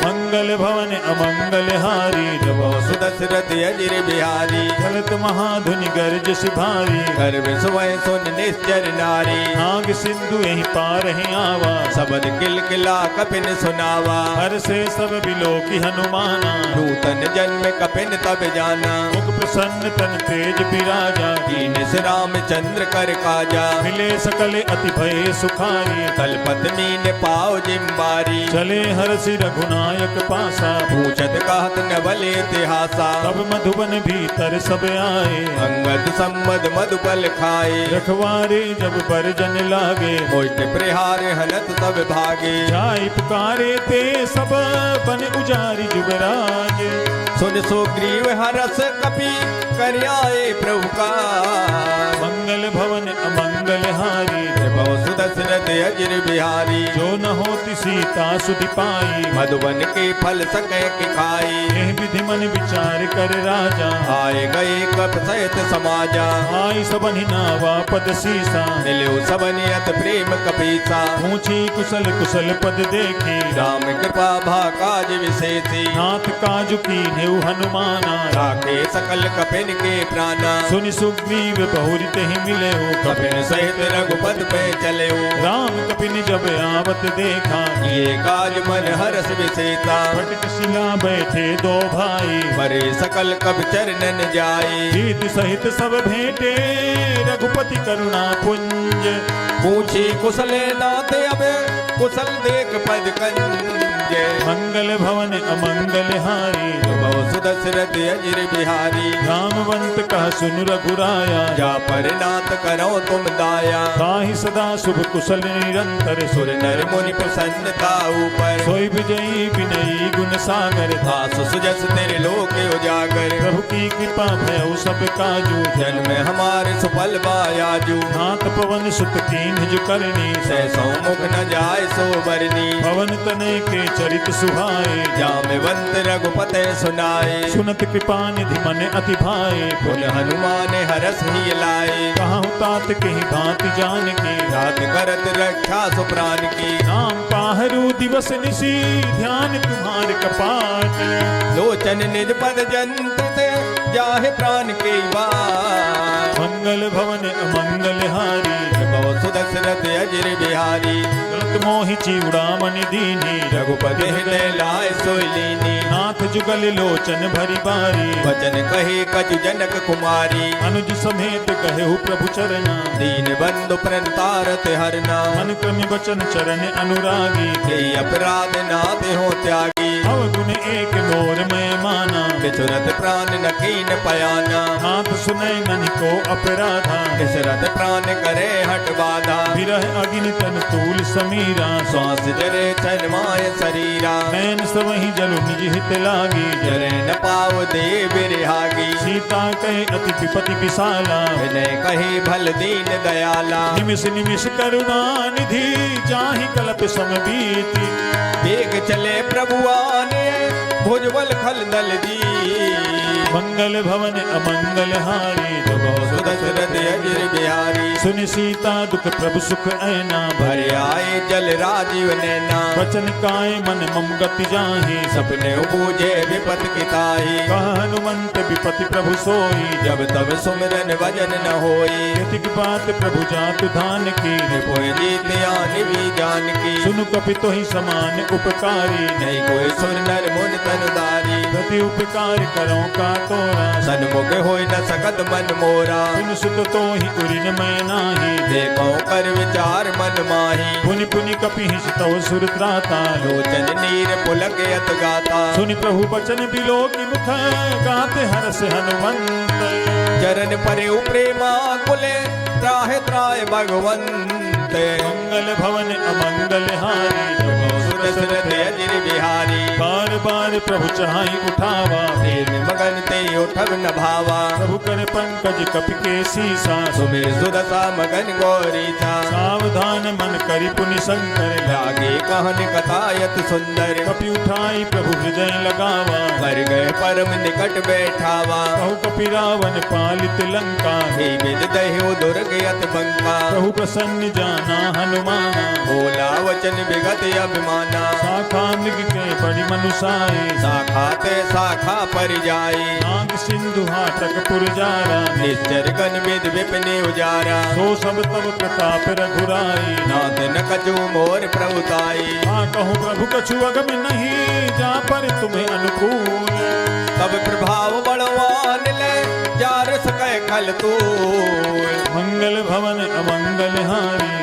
मंगल भवन अमंगल हारी जब सुदशरथ अजिर बिहारी चलत महाधुनि गर्ज सिभारी गर्भ सुवय सुन निश्चर नारी नाग सिंधु यही पार ही आवा सबद किल किला कपिन सुनावा हर से सब बिलो की हनुमाना नूतन जन्म कपिन तब जाना मुख प्रसन्न तन तेज बिराजा दीन से रामचंद्र कर काजा मिले सकल अति भय सुखारी तलपत मीन पाओ जिम्बारी चले हरसि रघुनायक पासा पूछत कहत नवल इतिहासा तब मधुबन भीतर सब आए अंगद सम्मद मधुबल खाए रखवारे जब बरजन लागे मोष्ट प्रहार हनत सब भागे जाई पुकारे ते सब बन उजारी जुबराज सुन सुग्रीव हरस कपि कर आए प्रभु का मंगल भवन अमंगल हारी बहु सुदशरथ अजिर बिहारी जो न होती सीता सुधि पाई मधुबन के फल सकै कि खाई एह विधि मन विचार कर राजा आए गए कप सहित समाजा आई सबनि नावा पद सीसा मिलो सबनियत प्रेम कपीसा पूछी कुशल कुशल पद देखी राम कृपा भा काज विशेषी नाथ काजु की नेउ हनुमाना राखे सकल कपिन के प्राणा सुनि सुग्रीव बहुरित ही मिले कपिन सहित रघुपति पे चले राम कपिन जब आवत देखा ये काज मन हरस विशेषा फटक शिला बैठे दो भाई मरे सकल कब चरणन जाए जीत सहित सब भेंटे रघुपति करुणा पुंज पूछी कुशले नाथ अब कुशल देख पद कंज मंगल भवन अमंगल हारी बहु सुदशरथ अजिर बिहारी रामवंत कह सुन रघुराया जा पर नाथ करो तुम दाया ताहि सदा शुभ कुशल निरंतर सुर नर मुनि प्रसन्नता ऊपर सोई विजयी विनयी गुण सागर था दास सुजस तेरे लोक उजागर प्रभु की कृपा भयउ सब काजू जन्म हमारे सुफल बायाजू नाथ पवन सुत कीन्ह जो करनी सैसौ मुख न जाय सो बरनी पवन तनय के चरित सुहाए जामवंत रघुपते सुनाए सुनत कृपा निधि मन अति भाए पुन हनुमान हरस ही लाए कहूँ तात के भांति जान के रात करत रक्षा सुप्राण की नाम पाहरू दिवस निशी ध्यान तुम्हार कपाट लोचन निज पद जंत्र ते जाहे प्राण के बार मंगल भवन अमंगल हारी बहु सुदशरथ अजिर बिहारी गलत मोहि चूड़ामणि दीनी रघुपति हृदय लाय सोइलीनी नाथ जुगल लोचन भरी बारी वचन कहे कछु जनक कुमारी अनुज समेत कहु प्रभु चरना दीन बंधु प्रणतारत हरना मन क्रम वचन चरण अनुरागी के अपराध नाथ हो त्यागी अवगुण एक मोर में माना बिचुरत प्राण न कीन पयाना नाथ सुनय ननि को अपराधा बिचुरत प्राण करे घट बाधा विरह अग्नि तन तूल समीरा श्वास जरे छन माय शरीरा नैन सबहि जलु निज हित लागी जरे न पाव दे बिरहागी सीता कहे अति विपति विशाला विनय कही भल दीन दयाला निमिष निमिष करुणा निधि जाहि कल्प सम बीति वेग चले प्रभुआने भुजबल खल दल दी मंगल भवन अमंगल हारी सुदशरथ अजिर बिहारी सुन सीता दुख प्रभु सुख ऐना भर आए जल राजीव नैना वचन काय मन मम गति जाहि सपने बूझे विपत किताही कह हनुमंत विपति प्रभु सोई जब तब सुमिरन वजन न होई यतिक बात प्रभु जातु धान की कोई जीत आन भी जान की सुनु कपि तोहि समान उपकारी नहीं कोई सुर नर मुन तनुदारी प्रति उपकार करो का तोरा सन्मुख होई न सकत मन मोरा सुन सुत तोहि उरिन मैं नाही देखो कर विचार मन माही पुनि पुनि कपि हिस तव सुर त्राता लोचन नीर पुलक यत गाता सुनि प्रभु बचन बिलो की मुख गाते हरस हनुमंत चरण परे प्रेमा कुले त्राहे त्राय भगवंत मंगल भवन अमंगल हारी सुदशरथ अजिर बिहारी बार बार प्रभु चाहि उठावा प्रेम मगन ते उठब न भावा प्रभु कर पंकज कपि के सीसा सुमिर सुदशा मगन गौरी था सावधान मन करि पुनि शंकर लागे कहन कथायत सुंदर कपि उठाई प्रभु हृदय लगावा कर गए परम निकट बैठावा कहु कपि रावण पालित लंका हे विद दह्यो दुर्गयत बंका प्रभु प्रसन्न जाना हनुमाना बोला वचन विगत अभिमाना शाखा मृग के बड़ी मनुषाए शाखा ते शाखा पर जाई नाग सिंधु हाटक पुरजारा निश्चर गन विद विपिन उजारा सो सब तब प्रताप रघुराई नाथ न कछु मोर प्रभुताई हाँ कहूँ प्रभु कछु अगम नहीं जा पर तुम्हें अनुकूल तब प्रभाव बड़वान ले जार सकै खल तू मंगल भवन अमंगल हारी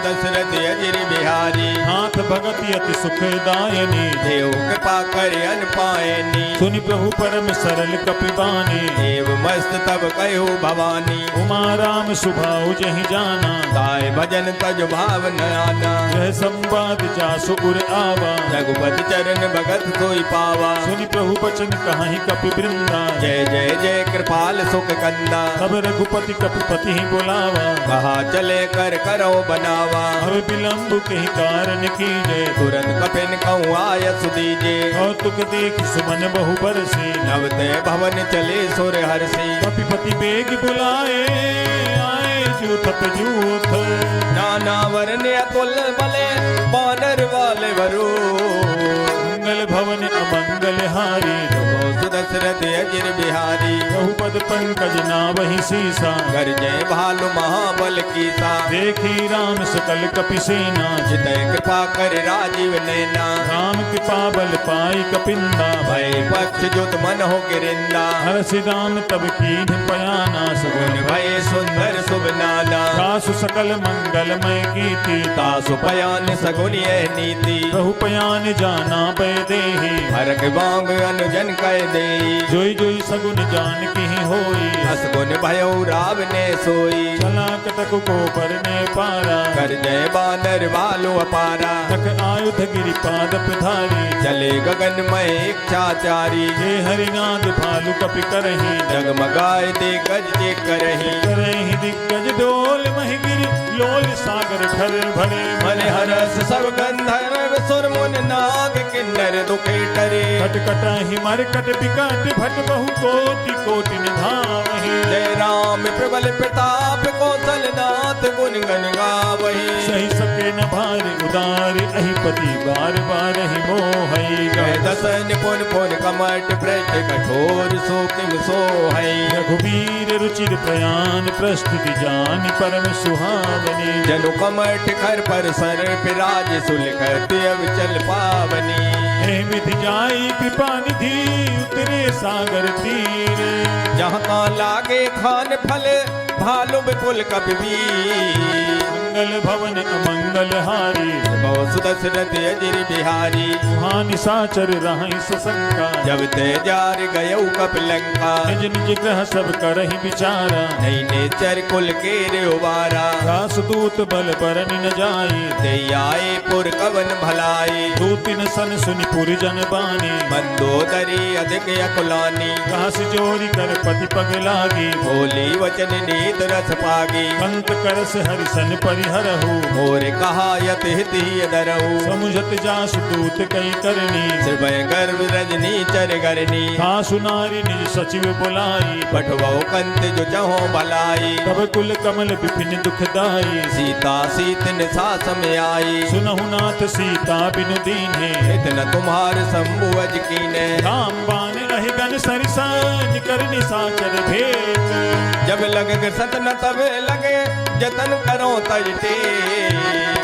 दशरथ अजिर बिहारी नाथ भगति अति सुखदायनी देव कृपा कर अन पायनी सुनि प्रभु परम सरल कपिबानी देव मस्त तब कहो भवानी उमा राम सुभाउ जहि जाना गाय भजन तज भाव न आना यह संवाद जासु उर आवा रघुपति चरण भगत सोई पावा सुनि प्रभु बचन कहाहि कपि वृंदा जय जय जय कृपाल सुख कंदा तब रघुपति कपिपति ही बुलावा कहा चले कर करो बनावा अब विलंब कही कारण की जय तुरंत कपिन कहूँ आय सुदीजे कौतुक देख सुमन बहु बरसी नवते भवन चले सुर हर्षि कपिपति बेग बुलाए आए जूथप जूथ नाना वरने अतुल बले बानर वाले वरो मंगल भवन अमंगल हारी सुदशरथ अजिर बिहारी बहुपद पंकज नावहि सीसा कर जय भालु महाबल कीसा देखी राम सकल कपि सेना जितय कृपा कर राजीव नैना राम कृपा बल पाई कपिंदा भय पक्ष जुत मन हो गिरिंदा हर्षि राम तब कीन्ह पयाना गुण सगुन भय सुंदर शुभ नाना सासु सकल मंगलमय कीर्ति तासु पयान सगुन यह नीति प्रभु पयान जाना पै देहि हरक बांग अनुजन कह दे जोई जोई सगुन जान की होई असगुन भयो राव ने सोई चला कटक को परने पारा कर जय बानर वालो अपारा तक आयुध गिरि पाद धारी चले गगन में इच्छाचारी जे हरिनाद भालु कपि करही जगमगाए दे गज जे करही करही दिग्गज डोल महि गिरि लोल सागर ठर भरे मन हरस सब गंधर्व सुर मुन नाग किन्नर दुखे टरे कटकटहि मरकट बिकट भट बहु कोटि कोटि निधावहि जय राम प्रबल प्रताप कौशल नाथ गुण गन गावही सही सके न भार उदार अहिपति बार बार ही मोहई कह दसन पुन पुन कमट पृष्ठ कठोर सो किम सोहई रघुवीर रुचिर प्रयाण प्रस्तुति जान परम सुहावनी जनु कमठ खर पर सर पिराज सुलखत अब चल पावनी हे विधि जाई कृपा निधि उतरे सागर तीर जहाँ का लागे खान फल भालु विपुल कपिवीर मंगल भवन अमंगल हारी बहु सुदशरथ दशरथ अजिर बिहारी। वहाँ निशाचर रहि सशंका, जब ते जार गयऊ कपिलंका। निज निज ग्रह सब करहि विचारा, नहीं नेचर कुल के रे उबारा। दास दूत बल बरनि न जाई, ते आए पुर कवन भलाई। दूतिन सन सुनि पुर जन बानी, मंदोदरी अधिक अकुलानी। घास जोरी कर पति पग लागी, बोली वचन नीत रस पागी। कंत करस हरिसन परिहरहु, मोर कहा यत हित ही दरऊ। समुझत जासु दूत कई करनी, श्रवय गर्भ रजनी चर गरनी। खासु नारी निज सचिव बुलाई, पठवो कंत जो चहो भलाई। तब कुल कमल विपिन दुखदाई, सीता सीतन सास में आई। सुनहु नाथ सीता बिनु दीन्हे, इतना तुम्हार संबुअज कीने। राम बाण अहिगन सरिसा निकर निशाचर भेट। जब लगे सतन तब लगे जतन करो तजते।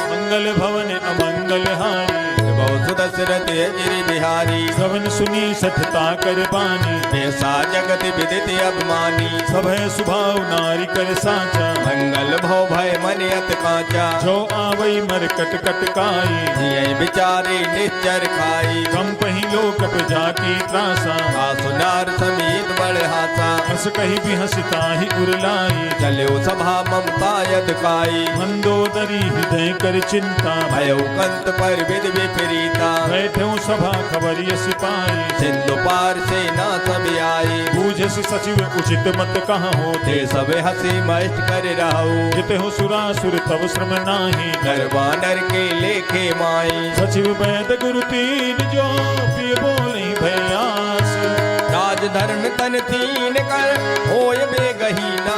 मंगल भवन अमंगल हारी, बहुत दशरथ अजिर बिहारी। श्रवण सुनी सठता कर बानी, ऐसा जगत विदित अभिमानी। सभय सुभाव नारी कर साचा, मंगल भव भय मन अत कांचा। जो आवई मर कट कट काई, जिय बिचारे निश्चर खाई। कम पही लोक पे जाकी त्रासा, सुनार समीत बड़ हासा। हस कही भी हंसता ही उरलाई, चलो सभा ममता यद काई। मंदोदरी हृदय कर चिंता, भयो कंत पर विद विपरीता। बैठे सभा खबरिय सिपाही, सिंधु पार से ना सब आई। बूझस सचिव उचित मत कहाँ होते, ते सब हंसी मस्त कर रहू। जिते हो सुरासुर तब श्रम नाही, नर बानर के लेखे माई। सचिव वैद गुरु तीन जो पिय बोले भयास। राज धर्म तन तीन कर होय बेगहीना।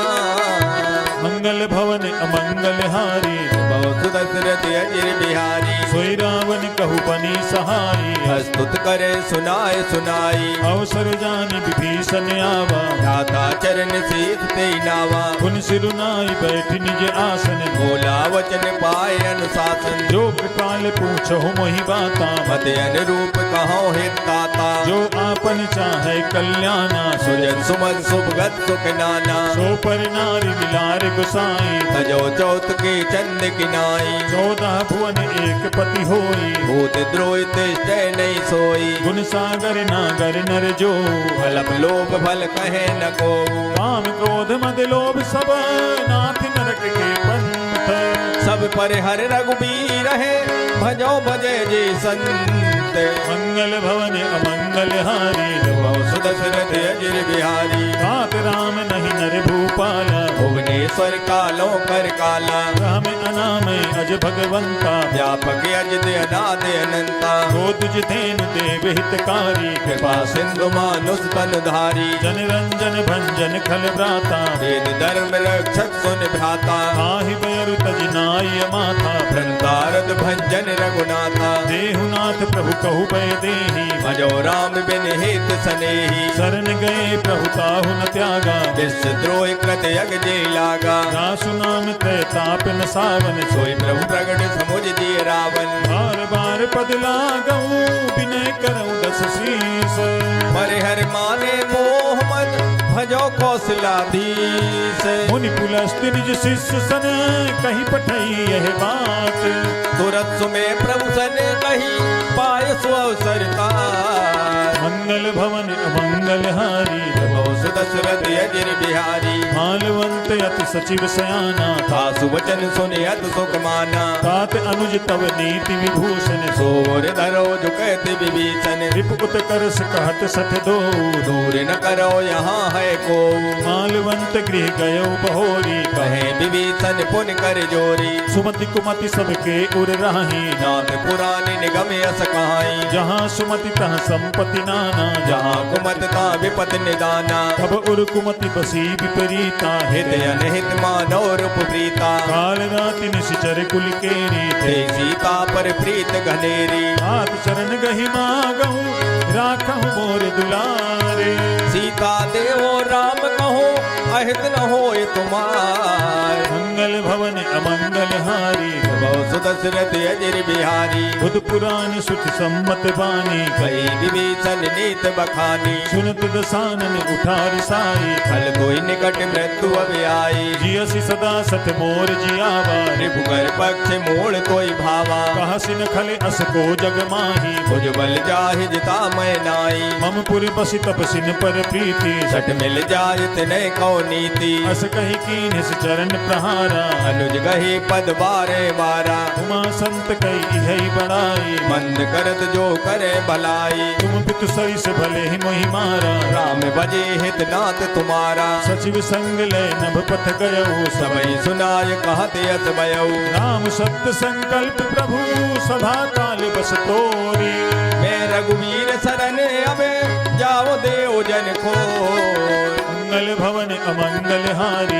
मंगल भवन अमंगल हारी, बहुत दशरथ अजिर बिहारी। सोई रावण कहु बनी सहाई, स्तुत करे सुनाए सुनाई। अवसर जानि विभीषण आवा, दाता चरण शीत ते नावा। पुन सिरुनाई बैठ निज आसन, बोला वचन पाए अनुशासन। जो कृपाल पूछहु मोहि बाता, मत अनुरूप कहो हित दाता। जो आपन चाहे कल्याणा, सुजन सुमन सुभगत सुख नाना। सो पर नारी मिलार गुसाई, तजो चौथ के चंद किनाई। 14 भुवन एक पति होई, भूत द्रोहित जय नहीं सोई। गुण सागर नागर नर जो, फलप लोभ फल कहे न को। काम क्रोध मद लोभ सब नाथ नरक के पंथ। सब पर हर रघुबीर है, भजो भजे जे संत। मंगल भवन अमंगल हारी, दशरथ अजिर बिहारी। तात राम नहीं नर भूपाला, भुवनेश्वर कालो कर काला। राम अनामय अज भगवंता, व्यापक अज दे अनाद अनंता। जो तुझ तेन देव हितकारी, कृपा सिंधु मानुष तन धारी। जन रंजन भंजन खल भ्राता, वेद धर्म रक्षक सुन भ्राता। आहि बैरु तज नाय माथा, भ्रंतारद भंजन रघुनाथा। देहुनाथ प्रभु कहु भय देहि, भजो राम बिन हित सनेही। शरण गए प्रभु ताहु न त्यागा, विश्व द्रोह कृत यग जे लागा। दासु नाम तय ताप न सावन, सोई प्रभु प्रगट समुझ दिए रावण। बार बार पद लागऊ, विनय करऊँ दस शीस। परिहर माने मोह मद, भजो कौशलाधीश। मुनि पुलस्त्य निज शिष्य सन, कहीं पठई यह बात। तुरत सुमे प्रभु सन कही, पाय सो अवसर तार। मंगल भवन अमंगल हारी, दशरथ अजिर बिहारी। मालवंत अति सचिव सयाना, तासु वचन सुने अत सुख माना। तात अनुज तव नीति विभूषण, सोर धरो झुकत विभीषण। रिपुत करस कहत सठ दो, दूर न करो यहाँ है को। मालवंत गृह गयो बहोरी, कहे विभीषण पुन कर जोरी। सुमति कुमति सबके उर राही, नाथ पुराण निगम यस कहाई। जहाँ सुमति तहाँ संपत्ति नाना, जहाँ कुमत ता विपत निदाना। तब उर कुमति बसी विपरीता, हित अनहित मानव रूप प्रीता। काल राति निशिचर कुल केरी, ते सीता पर प्रीत घनेरी। हाथ चरण गहि मागहु, राखहु मोर दुलारे। सीता देवो राम कहो, अहित न होय तुम्हार मंगल भवन अमंगल हारी बहु सुदशरथ अजिर बिहारी बुध पुराण सुख सम्मत बानी कई विभीषण नीत बखानी सुनत दसानन उठार साई फल कोई निकट मृत्यु अभी आई जियसि सदा सत मोर जियावा रिपुकर पक्ष मोड़ कोई भावा कहसिन खले अस को जग माही भुज बल जाहि जिता मैं नाई मम पुर बसि तपसिन पर प्रीति सट मिल जाय तिने कौ नीति अस कही कीन्हिस चरण प्रहारा अनुज गही पद बारे बारा उमा संत कई इहै बड़ाई मंद करत जो करे भलाई तुम पितु सरिस भले ही मोहि मारा राम बजे हित नाथ तुम्हारा सचिव संग लय नभ पथ गयऊ सबई सुनाय कहत यस भयऊ राम सत्य संकल्प प्रभु सभा काल बस तोरी मैं रघुवीर शरण अबे जाओ देव जन को मंगल भवन अमंगल हारी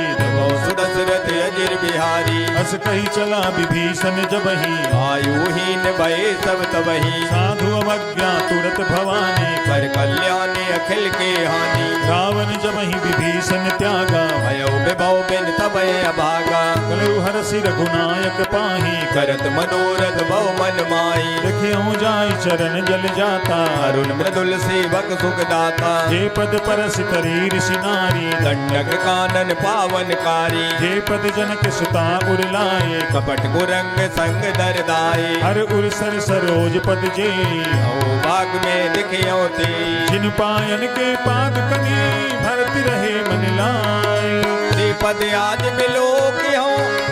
सुदशरथ अजिर बिहारी अस कही चला विभीषण जबहि आयुहीन भये सब तबही साधु अवज्ञा तुरत भवानी कर कल्याणी अखिल के हानि रावण जबहि विभीषण त्यागा भयो विभव बिन तबय अभागा कलु हरसि रघुनायक पाही करत मनोरथ भव मन माई देखियो जाय चरण जल जाता अरुण मृदुल सेवक सुख दाता जे पद परस तरीर सिनारी दंडक कानन पावनकारी जे पद जनक सुता उरलाए कपट कुरंग संग दरदाई हर उर सर सरोज पद जे ओ बाग में दिखियो ते जिन पायन के पाद कनी भरती रहे मन लाए पद आज मिलो क्यों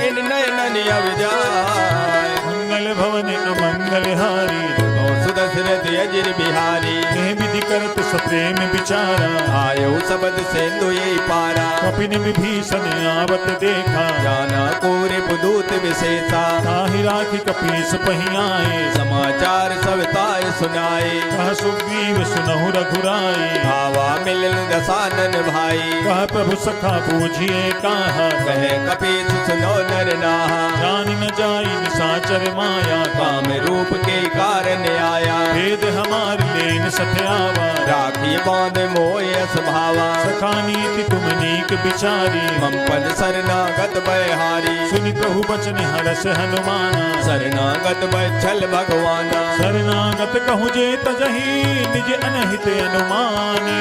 इन नयनन अवजाय मंगल भवन अमंगल हारी सुदशरथ अजिर बिहारी कह विधि करत सप्रेम विचारा आयो सबद सेंदु ये पारा कपिन विभीषण आवत देखा जाना कोरे पुदूत विशेषा ताहि राखी कपीस पहियाए समाचार सब ताय सुनाए कह सुग्रीव सुनहु रघुराई भावा मिलन दसानन भाई कह प्रभु सखा बूझिए कहा कहे कपीस सुनो नर नाहा जान न जाई निशाचर माया काम रूप के कारण आया भेद हमारी लेन सत्यावा राखी बांध मोयस भावा सखा नीति तुम नीक बिचारी मंपन शरणागत बहारी सुनि प्रभु बचन हरस हनुमाना शरणागत बच्छल भगवाना शरणागत कहु जे तजहि निज अनहित अनुमानी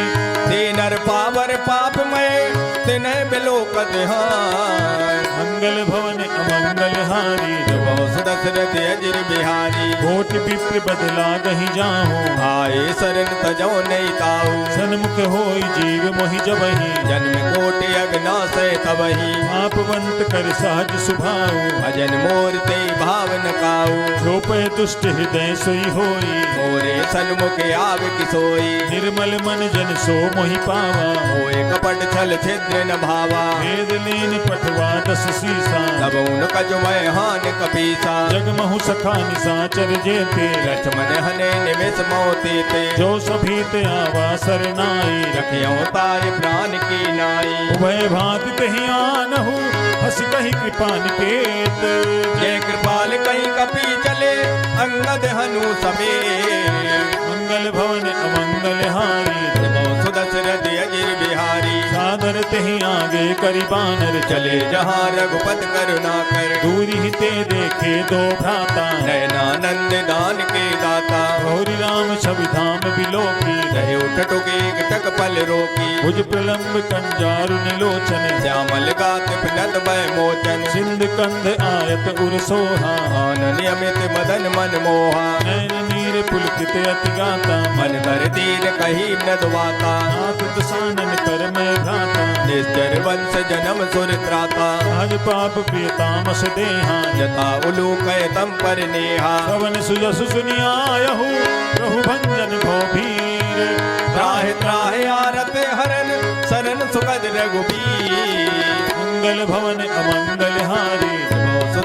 ते नर पावर पाप में तिन्ह बिलोकत हाय मंगल भवन अमंगल हारी बहु सुदशरथ अजिर बिहारी कोट विप्र बदला गहि जाहू आए शरण तजो नहीं ताऊ सन्मुख होई जीव मोहि जबहि जन्म कोटि अग्ना से तबही आपवंत कर सहज सुभाऊ भजन मोर ते भावन काऊ छोपय दुष्ट हृदय सोई होई मोरे सन्मुख आव किसोई निर्मल मन जन सो मोहि पावा होए कपट छल छिद्र न भावा वेद लीन पठवा दस सीसा तब उन कजमय हान कपीसा जगमहु सखा निसाचर जेते लक्ष्मण हने निमिष मोती ते जो सभी ते आवा सरनाई रखियो तार प्राण की नाई उभय भांति तहि आनहु हस कहि कृपा निकेत ये कृपाल कहीं कपी चले अंगद हनु समेत मंगल भवन अमंगल हारी सुदशरथ अजिर बिहारी सादर तहि आगे करि बानर चले जहाँ रघुपत करुणा कर दूरी ही ते देखे दो भ्राता नयनानंद दान के दाता गौरी राम छवि धाम बिलोकी रहे उठ टुके टक पल रोकी भुज प्रलंब कंजारु निलोचन श्यामल गात पिनत भय मोचन सिंध कंध आयत उर सोहा आनन अमित मदन मन मोहा नैन नीर पुलकित अति गाता मन कर दीन कही नदवाता नाथ दसानन कर मैं भ्राता निश्चर वंश जन्म सुर त्राता सहज पाप प्रियतामस देहा यथा उलूक तम पर नेहा पवन सुजसु सुनियायहु प्रभु भंजन भो भीर त्राहि त्राहि आरत हरन शरण सुखद रघुबीर मंगल भवन अमंगल हारी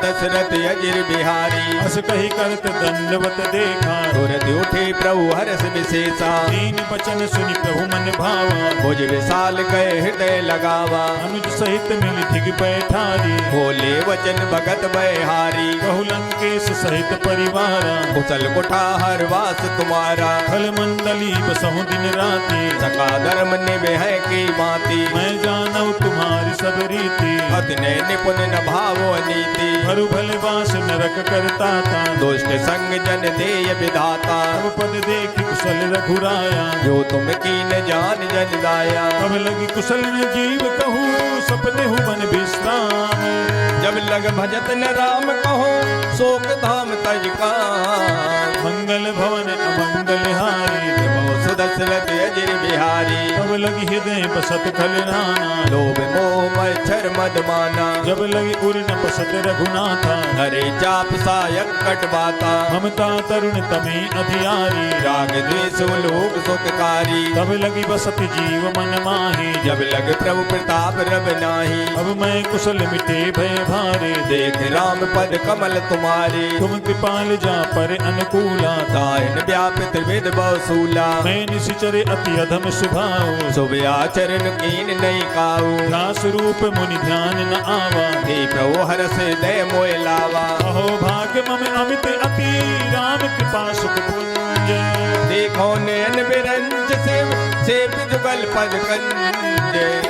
दशरथ अजिर बिहारी। अस कही करत दंडवत देखा, तुरत उठे प्रभु हर्ष विशेषा। दीन बचन सुनि प्रभु मन भावा, भुज विशाल गए हृदय लगावा। अनुज सहित मिल धिग पैठारी, बोले वचन भगत बहारी। कहु लंकेश सहित परिवारा, कुशल कुठार वास तुम्हारा। खल मंडली बसहु दिन राति, सका धर्म निभे है की माती। मैं जानऊ तुम्हारी सब रीति, अति ने निपुण न भावो नीति। हरु भले वास नरक करता था, दुष्ट संग जन देय विधाता। अब पद देखि कुशल रघुराया, जो तुम कीन जान जन दाया। अब लगी कुशल न जीव कहूँ, सपने हूँ मन विश्राम। जब लग भजत न राम कहो, शोक धाम तज कान। मंगल भवन अमंगल हारी, सुदशरथ अजिर बिहारी। तब लगी हृदय बसत खल नाना, लोभ मोह मच्छर मद माना। जब लगी उर न बसत रघुनाथा, हरे चाप सायक कटवाता। ममता तरुण तमे अधियारी, राग द्वेष लोक सुखकारी। तब लगी बसत जीव मन माही, जब लग प्रभु प्रताप रब नाही। अब मैं कुशल मिटे भय भारे, देख राम पद कमल तुम्हारे। तुम कृपाल जा पर अनुकूला, दायन व्यापित विद बहुसूला। मैं निशिचरे अति अधम सुभाओ, शुभ आचरण कीन नहीं काऊ। दास रूप मुनि ध्यान न आवा, हे प्रभु हरस दय मोय लावा। अहो भाग्य मम अमित अति, राम कृपा सुख पुंज। देखो नयन बिरंज से जुगल पद कंज।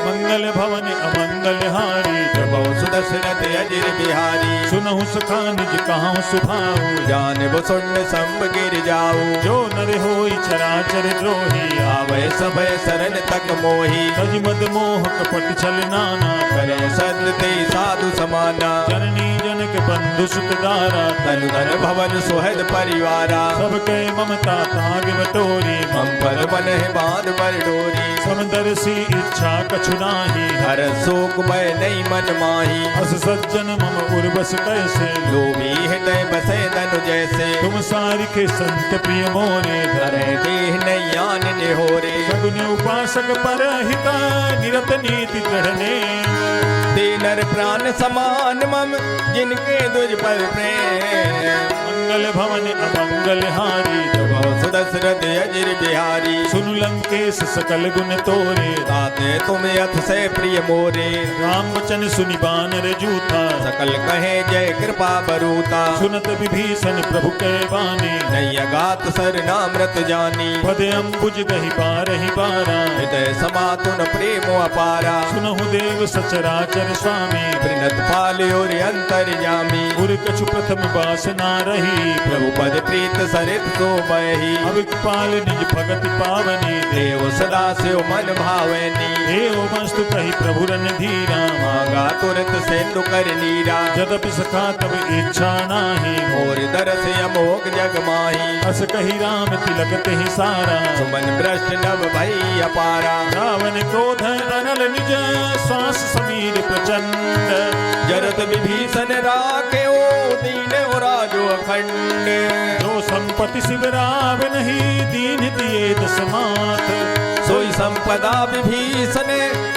मंगल भवन अमंगल हारी, प्रभु सुदशरथ अजिर बिहारी। सुनहु सखा निज कहां सुभाऊ, जान सुन संब गिर जाऊ। जो नर होई चराचर द्रोही, आवे सभय शरण तक मोही। तज मद मोह कपट छल नाना, करे सत ते साधु समाना। जननी जनक बंधु सुत दारा, तनु धन भवन सुहद परिवारा। सब के ममता ताग बटोरी, हम पर बन है बांध पर डोरी। समदर्शी इच्छा कछु नाही, हर शोक भय नहीं मन माही। अस सज्जन मम उर्वस कैसे, लोभी हृदय बसे धनु जैसे। तुम सारिखे संत प्रिय मोरे, धरे देह नहीं आन निहोरे। सगुन उपासक पर हिता, निरत नीति दृढ़ने। ते नर प्राण समान मम, जिनके दुज पर प्रेम। मंगल भवन अमंगल हारी, सुदशरथ अजिर बिहारी। सुन लंकेश सकल गुण तोरे, ताते तुम अथ से प्रिय मोरे। राम वचन सुनि बानर जूथा, सकल कहे जय कृपा बरूता। सुनत विभीषण प्रभु के बानी, नहीं अगात सर नामृत जानी। पद अम्बुज गहि बारहि बारा, हृदय समातुन प्रेम अपारा। सुनहु देव सचराचर स्वामी, प्रिनत पाल और अंतर जामी। गुर कछु प्रथम वासना रही, प्रभु पद प्रीत सरित सो बही। अब कृपाल निज भगति पावनी, देव सदा से मन भावनी। देव मस्तु कही प्रभु रन धीरा, मांगा तुरंत सेंदु कर नीरा। जदपि सखा तब इच्छा नाही, और दरस अमोघ जग माही। अस कही राम तिलक तेहि सारा, सुमन भ्रष्ट नभ भई अपारा। रावण क्रोध अनल निज, श्वास समीर प्रचंड। जरत विभीषण राखे ओ दीन और राजो अखंड। जो संपत्ति शिवराव नहीं, दीन दिए दस माथ। सोई संपदा विभीषण,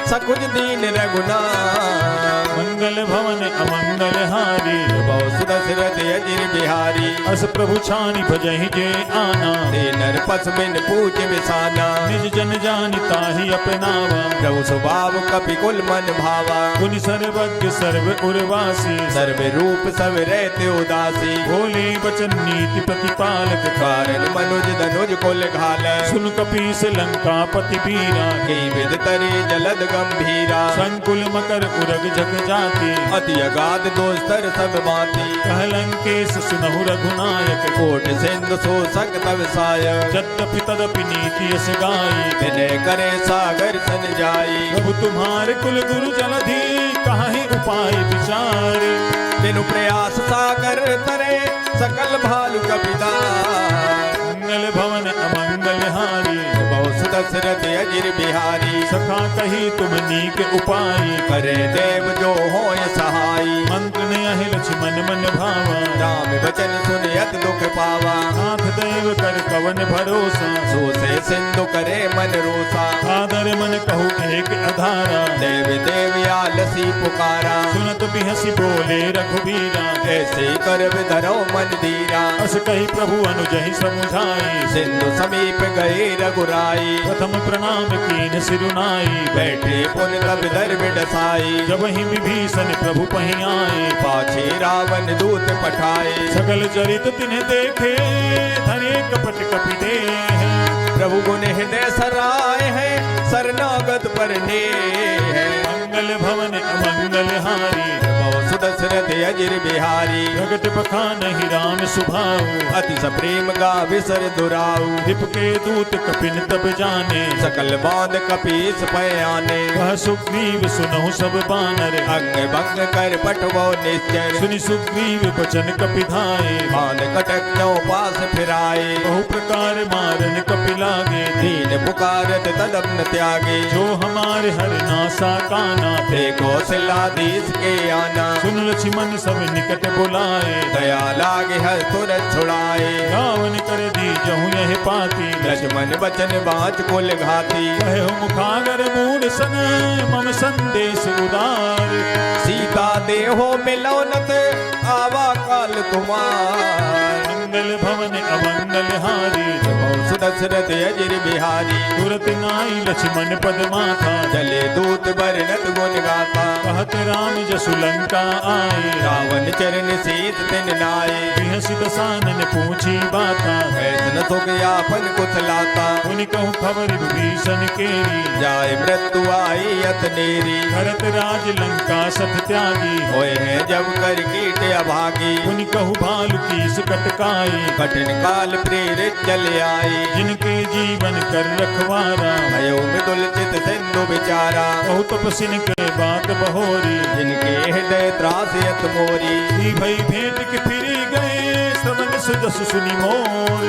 सकुज दीन रघुनाथ। मंगल भवन अमंगल हारी, बहु सुदशरथ अजिर बिहारी। अस प्रभु छानि भजहि जे आना, ते नर पस बिन पूज विसाना। निज जन जानि ताहि अपनावा, प्रभु स्वभाव कपि कुल मन भावा। गुनि सर्वज्ञ सर्व उर्वासी, सर्व रूप सब रहते उदासी। भोले बचन नीति प्रतिपालक, कारण मनुज धनुज कुल घाल। सुन कपीस लंकापति बीरा, के विद तरे जलद गंभीरा। संकुल मकर उरग जग जाति, अति अगाध दोस्तर सब बाती। कह लंकेश सुनहु रघुनायक, कोट सिंधु शोषक तव साय। यद्यपि तदपि नीति यस गाई, विनय करे सागर सन जाई। प्रभु तुम्हारे कुल गुरु जलधि, काहि उपाय विचारे। बिनु प्रयास सागर तरे, सकल भालु कपिदार। मंगल भवन अमंगल हारी, बहु सुदशरथ अजिर बिहारी। सखा कही तुम नीक उपाय, करे देव जो होय सहाई। मंत्र ने अहि लक्ष्मण मन भावा। राम वचन सुनियत दुख पावा। नाथ देव कर कवन भरोसा, सो से सिंधु करे मन रोसा, आदर मन कहू एक अधारा, देव देव आलसी पुकारा, सुनत बिहसी बोले रघुबीरा, ऐसे कर धरो मन धीरा, अस कही प्रभु अनुजहि समुझाई, सिंधु समीप गए रघुराई, प्रथम प्रणाम कीन सिरुनाई, बैठे पुन तब दर बिडसाई, जब ही विभीषण प्रभु पही आए, पाछे रावण दूत पठाए, सकल चरित तिन्ह देखे, धरे कपट कपि देह, प्रभु गुण हृदय सराय है, शरणागत पर ने है, मंगल भवन अमंगल हारी, सुदशरथ अजिर बिहारी, जगत बखानहि राम सुभाऊ, अति सप्रेम गावि सर दुराऊ, हिप के दूत कपिन तब जाने, सकल बांध कपीस पयाने, वह सुग्रीव सुनहु सब बानर, अंग भंग कर पटवो निश्चर, सुनि सुग्रीव बचन कपि धाये, मान कटक नौ पास फिराए, बहु प्रकार मारन कपि लागे, दीन पुकारत तदप न त्यागे, जो हमारे हर नासा काना, थे कौशलाधीश के आना, सुन लक्ष्मण सब निकट बुलाए, दया लागे हर तुरंत छुड़ाए, रावण कर दी जहु यह पाती, लक्ष्मण बचन बाँच कुल घाती, कहो मुखागर मूड सन, मम संदेश उदार, सीता देहो मिलौनत आवा काल तुम्हार, मंगल भवन अमंगल हारी, सुदशरथ अजिर बिहारी, तुरत नाई लक्ष्मण पद माथा, चले दूत बरनत गुण गाथा, कहत राम जसु लंका आए, रावण चरण सीत तिन नाये, बिहसि दसानन पूछी बाता, ऐसन सुख यापन कुशलाता, उन कहूँ खबर विभीषण केरी, जाय मृत्यु आई अतनेरी, भरत राज लंका सत त्यागी, होए हैं जब कर कीट अभागी, उन कहूँ भालु कीस कटकाई, कठिन काल प्रेरित चले आए, जिनके जीवन कर रखवारा, भयो मृदुल चित सिंधु विचारा, बहु तपसिन के बात बहोरी, जिनके हृदय त्रासयत मोरी, श्री भई भेंट के फिरी गए, श्रवण सुजस सुनि मोर,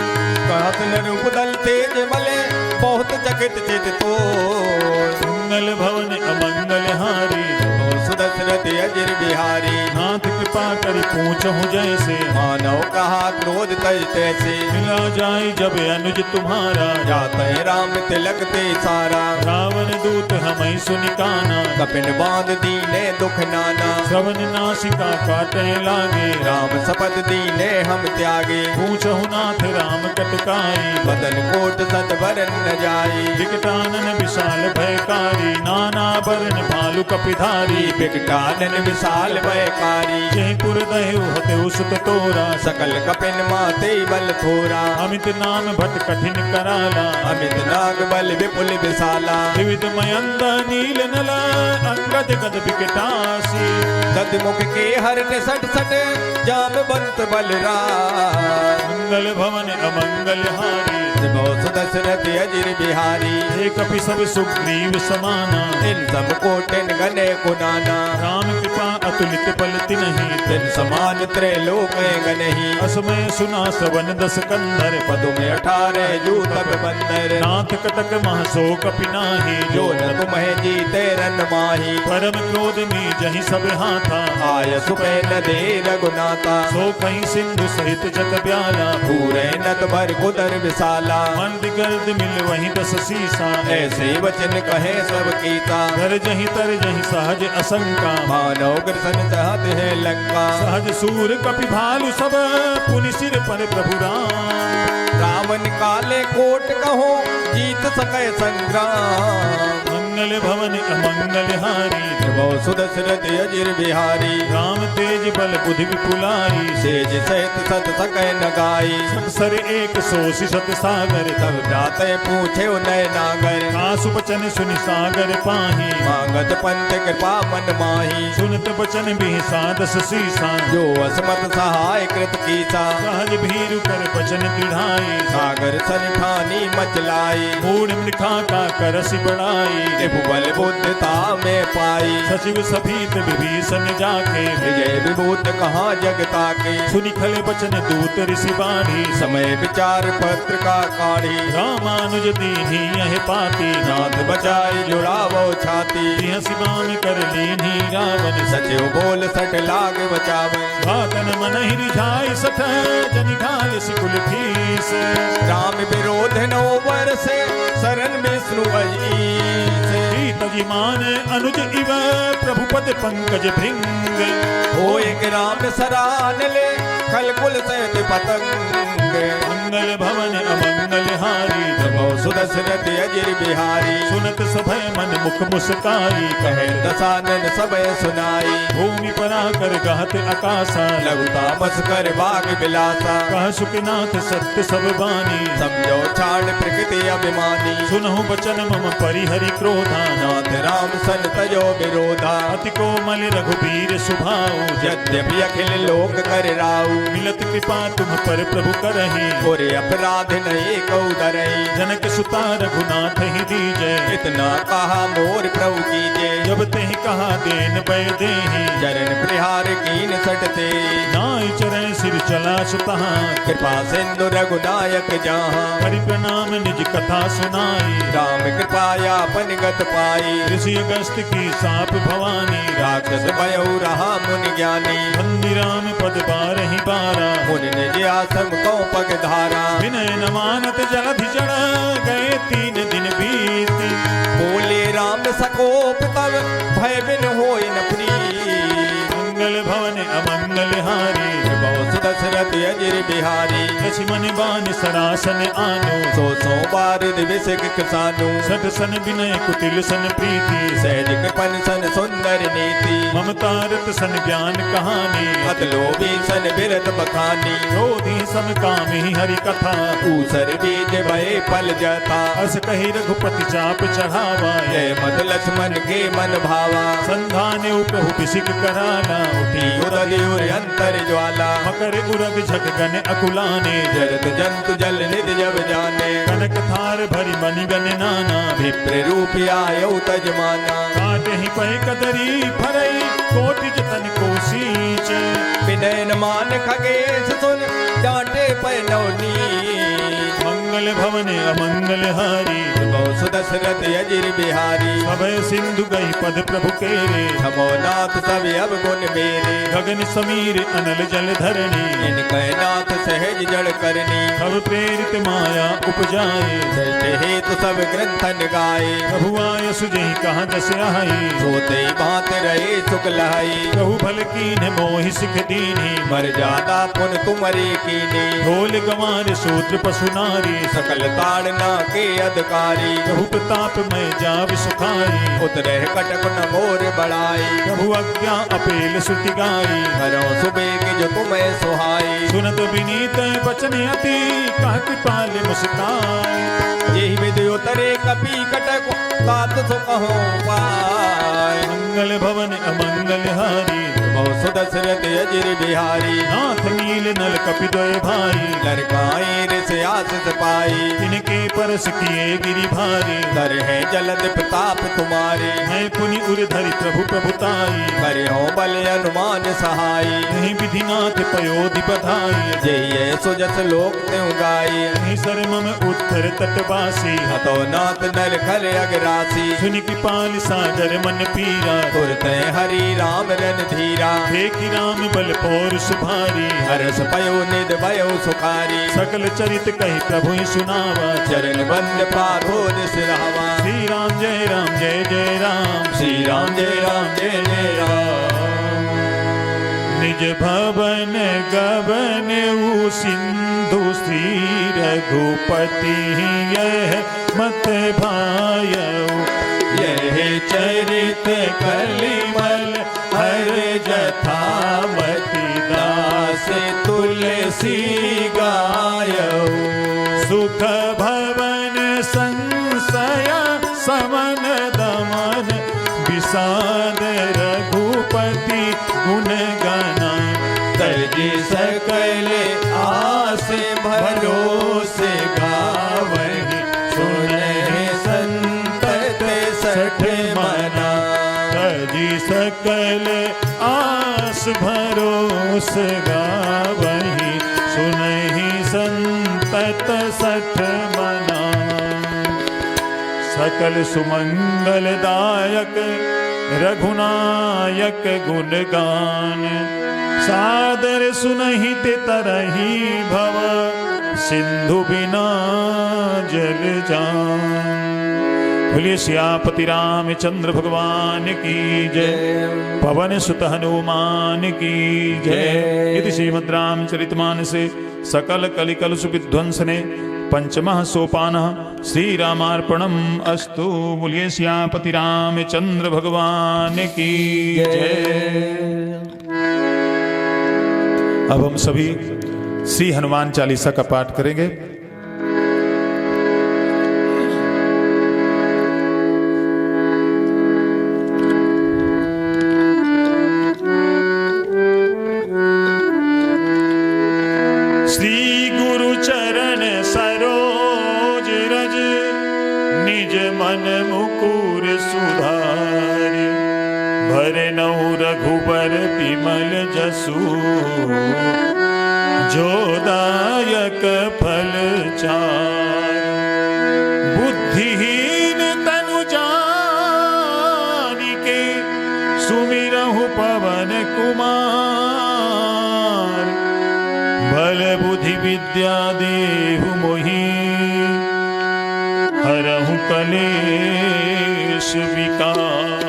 कहत नर उदल तेज मले, बहुत चकित चित तोर, मंगल भवन अमंगल हारी, सुदशरथ अजिर बिहारी, नाथ कृपा करि पूछहु जैसे, मानव कहा क्रोध तज तैसे, मिला जाय जब अनुज तुम्हारा, जाते राम तिलक ते सारा, रावण दूत हमें सुनि काना, कपिन बांध दीने दुख नाना, श्रवण नासिका काटे लागे, राम शपथ दीने हम त्यागे, पूछहु नाथ राम कटकाई, बदन कोट सत बरन न जाई, विकटानन विशाल भयकारी, नाना बरन भालु कपिधारी, विकटानन विशाल भयकारी, जय पुर दहु हतेउ सुत तोरा, सकल कपिन माते बल थोरा, अमित नाम भट कठिन कराला, अमित नाग बल विपुल विशाला, विविध मयंद नील नल, अंगद गद विकटासी, दद मुख के हरट सट सट, जामवंत बलराम, मंगल भवन अमंगल हारी, सुदशरथ अजिर बिहारी, हे कपि सब सुग्रीव समाना, इन सब कोटिन गने कुनाना, राम कृपा अतुलित बल तिनहि, तिन समान त्रैलोक गनहि, असमय सुना श्रवण दस कंधर, पदु में 18 जूतक बंदर, नाथ कटक महसो कपि नाही, जो न तुम्हें जीते रन माही, परम क्रोध में जहि सब हाथा, आय सुपे न दे रघुनाथा, सो कहीं सिंधु सहित जग ब्याला, पूरे नत भर कुदर विशाला, मंद गर्द मिल वहीं दस सीसा, ऐसे वचन कहे सब कीता, घर जहीं तर जहीं सहज असंका, मानव ग्रसन चाहत है लंका, सहज सूर कपि भालु सब, पुनि सिर पर प्रभु राम, रावण काले कोट कहो जीत सके संग्राम, मंगल भवन अमंगल हारी, सुदशरथ अजिर बिहारी, राम तेज बल बुद्धि विपुलाई, सेज सहित सत सकै न गाई, सर एक सोसी सत सागर, तब जाते पूछे नय नागर, कासु बचन सुनि सागर पाही, मांगत पंथ कृपा मन माही, सुनत बचन बिहसा दस सीसा, जो असमत सहाय कृत कीसा, सहज भीरु कर बचन दृढ़ाई, सागर सन ठानी मचलाई, मूढ़ मृखा का करसि बढ़ाई, भुवल बुद्धता में पाई। सचिव सभीत विभीषण जाके विजय विभूत कहाँ जगता के। सुनि खले बचन दूत ऋषि बाणी समय विचार पत्र का काढ़ी। रामानुज दीन्ही यह पाती नाथ बचाई जुड़ावो छाती। सिबान कर लीन्ही रावण सचिव बोल सट लाग बचावे। घातन मन ही रिझाई सठ जनि घाल सिकुल ठीस। राम विरोध नो बरसे शरण विष्णु अजीस। तजी मान अनुज इव प्रभुपद पंकज भृंग। हो एक राम सरान ले खल कुल सहित पतंग। मंगल भवन अमंगल हारी जबो सुदशरथ अजिर बिहारी। सुनत सभय मन मुख मुस्काई कहे दसानन सबय सुनाई। भूमि परा कर गहत आकाशा लघुता बस कर बाग बिलासा। कह सुखनाथ सत्य सब बानी समझो छाड़ प्रकृति अभिमानी। सुनहु बचन मम परिहरि क्रोधा नाथ राम सन तजो विरोधा। अति कोमल रघुबीर सुभाऊ यद्यपि अखिल लोक कर राऊ। मिलत कृपा तुम पर प्रभु करहि और अपराध नहीं कौ डरई। जनक सुता रघुनाथ ही दीजय इतना कहा मोर प्रभु कीजे। जब तेहि कहा देन पै देहि चरण प्रहार कीन सटते। नाई चरण सिर चला सुतहा कृपा सिंधु रघुनायक जहाँ। हरि प्रणाम निज कथा सुनाई राम कृपाया अपन गत पाई। ऋषि अगस्त की साप भवानी राक्षस भयउ रहा मुनि ज्ञानी। बंदी राम पद बारहि बारा मुनि निज आसम को पग धारा। विनय न मानत जलधि चढ़ गए 3 दिन बीती। बोले राम सकोप तब भय बिन होई न प्रीति। मंगल भवन अमंगल हारी बहुत दशरथ अजिर बिहारी। लक्ष्मण बान सरासन आनो सो बार दिवसिक किसानु। सठ सन विनय कुटिल सन प्रीति सहज कृपन सन सुंदर नीति। ममता रत सन ज्ञान कहानी अत लोभी सन बिरत बखानी। क्रोधी सम कामी हरि कथा ऊसर बीज भय फल जथा। अस कही रघुपति चाप चढ़ावा जय मत लक्ष्मण के मन भावा। संधान प्रभु बिसिक कराला उठी उदय अंतर ज्वाला। मकर उरग झक गन अकुलाने जरत जंतु जल निध जब जाने। कनक थार भरी मणि गन नाना विप्र रूप आयो तजमाना। काटे ही पै कदरी फरई कोटि जतन को सींच। विनय न मान खगेश सुन डांटे पै नवनी। मंगल भवन अमंगल हारी बहुत दशरथ अजिर बिहारी। अभय सिंधु गई पद प्रभु केरे छमो नाथ सब अब गुण मेरे। गगन समीर अनल जल धरणी इनके नाथ सहज जड़ करनी। सब प्रेरित माया उपजाए सृष्टि हेतु सब ग्रंथन गाए। प्रभु आय सुजहि कहाँ दस आई सोते भांत रहे सुख लहाई। प्रभु भल कीन मोहि सिख दीनी मर जादा पुन तुमरे कीने। ढोल गंवार सूत्र पशु नारी सकल ताड़ना के अधिकारी। प्रभु प्रताप में जाव सुखाई उतरे कटक न मोर बढ़ाई। प्रभु आज्ञा अपेल सुति गाई करो सुबेग जो तुम्हें सुहाई। सुनत विनीत बचन अति कह कृपाल मुस्काई। यही विधि उतरे कपि कटक तात सो कहो पाय। मंगल भवन अमंगल हारी बहुत सुदशरथ अजिर बिहारी। नाथ नील नल कपिद्वय भाई लड़काई ऋष आशीष पाई। इनके परस किए गिरि भारी कर है जलद प्रताप तुम्हारे। मैं पुनि उर धरि प्रभु प्रभुताई करे हो बल अनुमान सहाई। नहीं विधिनाथ पयोधि बधाई जय सुजस लोक त्यों गाई। नहीं सर मम उत्तर तटवासी हतो नाथ नर खल अगरासी। सुनि कृपाल सागर मन पीरा तुरते हरि राम रन धीरा। देखि राम बल पौर सुभारी हरस पयो निध भयो सुखारी। सकल चरित कही प्रभु ही सुनावा चरण बंद पाथोर सिरहवा। श्री राम जय जय राम श्री राम जय जय राम। निज भवन गवन उ सिंधु श्री रघुपति यह मत भायऊ। यह चरित कलिमल हर जथामति दास तुलसी गायऊ। सुख भवन संशय समन दमन विषाद रघुपति गुण गाना। तज सकल आस भरोसे गावहि सुनहि संतत सठ आस भरोस गावही सुनहि संतत सठ मना सकल सुमंगलदायक रघुनायक गुणगान सादर सुनहि ते तरही भव सिंधु बिना जल जान। बोलिए सियापति रामचंद्र भगवान की जय, पवन सुत हनुमान की जय। इति श्रीमद् रामचरितमानसे सकल कलिकलुष विध्वंसने पंचमः सोपानः श्री रामार्पणम् अस्तु। बोलिए सियापति रामचंद्र भगवान की जय। अब हम सभी श्री हनुमान चालीसा का पाठ करेंगे। श्री गुरु चरण सरोज रज निज मन मुकुर सुधारि भरनहुँ रघुबर बिमल जसु जो दायक फल चार। बुद्धिहीन तनु जानिके सुमिरहु पवन कुमार बल बुद्धि विद्या देहु मोहि हरहु कलेश विकार।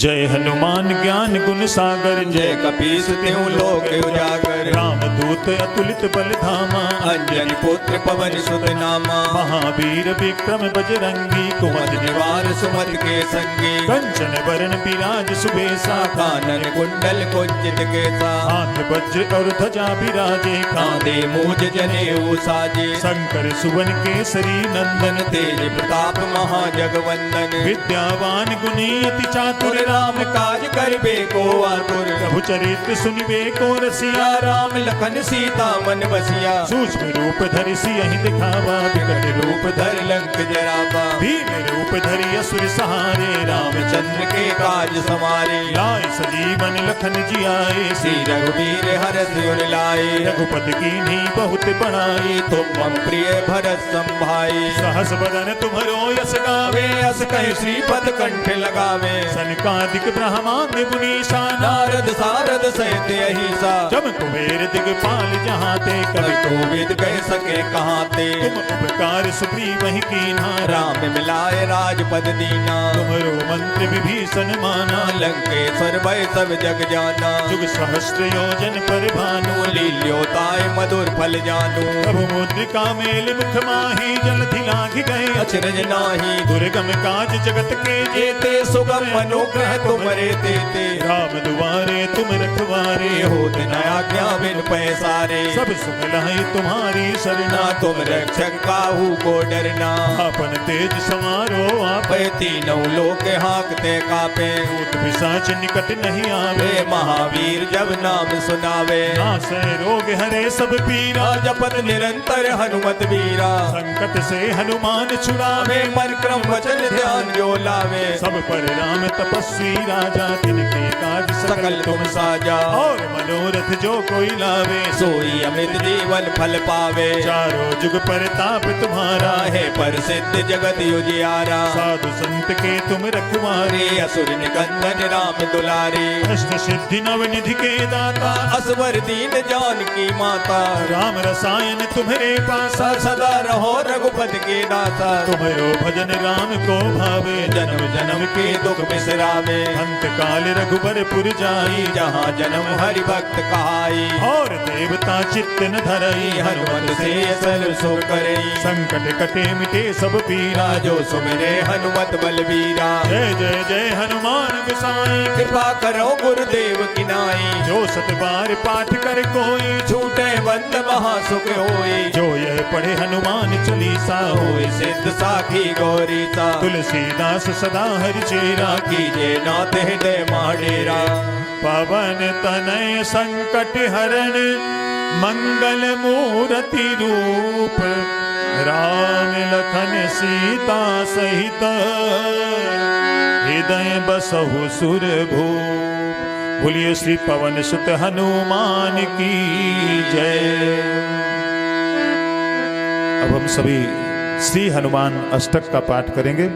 जय हनुमान ज्ञान गुण सागर जय कपीस तिहुँ लोक उजागर रामदूत अतुलित बल धामा अंजनी पुत्र पवन सुत नामा महावीर विक्रम बजरंगी कुमति निवार सुमति के संगी कंचन बरन बिराज सुबेसा कानन कुंडल कुंजित केसा हाथ वज्र और ध्वजा बिराजे कांधे मूज जनेऊ साजे शंकर सुवन केसरी नंदन तेज प्रताप महाजगवंदन विद्यावान गुणी अति चातुर राम काज करबे को आतुर प्रभु चरित्र सुनिबे को रसिया राम लखन सीता मन बसिया सूक्ष्म रूप धरि सियहि दिखावा विकट रूप धर लंक जरावा भीम रूप धरि असुर सहारे रामचंद्र के काज समारे लाए सजीवन लखन जियाए श्री रघुवीर हरष उर लाए रघुपति कीन्ही बहुत बड़ाई तुम मम प्रिय भरत संभाई सहस बदन तुम्हरो यस गावे वे अस कहि श्रीपद कंठ लगावे सनकादिक ब्रह्मांड मुनीसा नारद सारद सहित अहिसा जम कुबेर दिगपाल जहाँ ते कवि कवि कोविद कह सके कहाँ ते तुम उपकार सुग्रीव कीन्हा राम मिलाए राजपद दीना तुमरो मंत्र विभीषण माना लंकेश्वर भय सब जग जाना जुग सहस्त्र योजन पर भानु लील्योताय मधुर फल जानू प्रभु मुद्रिका मेल मुख माही जलधि लाघ गए अचरज नाही दुर्गम काज जगत के जेते सुगम अनुग्रह तुमरे देते राम दुआरे तुम रखवारे होत न आज्ञा बिन पैसारे सब सुख लहै तुम्हारी सरना ना तुम रक्षक काहू को डरना आपन तेज समारो आप पै तीनों लोक हाँकते कापे भूत पिशाच निकट नहीं आवे वे महावीर जब नाम सुनावे नासै रोग हरे सब पीरा जपत निरंतर हनुमत वीरा संकट से हनुमान छुड़ावे वे मन क्रम वचन ध्यान जो लावे सब पर राम तपस्वी राजा तिनके काज सकल तुम साजा और मनोरथ जो कोई लावे सोई अमित जीवन फल पावे चारों जुग परताप तुम्हारा है पर सिद्ध जगत उजियारा साधु संत के तुम रखवारे रे असुर निकंदन राम दुलारे अष्ट सिद्धि नव निधि के दाता असवर दीन जान की माता राम रसायन तुम्हारे पासा सदा रहो रघुपति के दाता तुम्हारो भजन राम को भावे जन्म जन्म के दुख बिसरावे अंत काल रघुबर पुर जाई जहाँ जन्म हरि भक्त कहाई और देवता चित्त न धरई हनुमत से सल सो करे संकट कटे मिटे सब पीरा जो सुमिरे हनुमत बलबीरा जय जय जय हनुमान गोसाई कृपा करो गुरुदेव की नाई जो सत बार पाठ कर कोई छूटे बंद महासुख होई जो यह पढ़े हनुमान चालीसा होई सिद्ध साखी गौरीता तुलसीदास सदा हरि चेरा कीजे नाथ हृदय माडेरा पावन पवन तनय संकट हरण मंगल मूर्ति रूप राम लखन सीता सहित हृदय बसहु सुरभूप। बोलिए श्री पवन सुत हनुमान की जय। अब हम सभी श्री हनुमान अष्टक का पाठ करेंगे।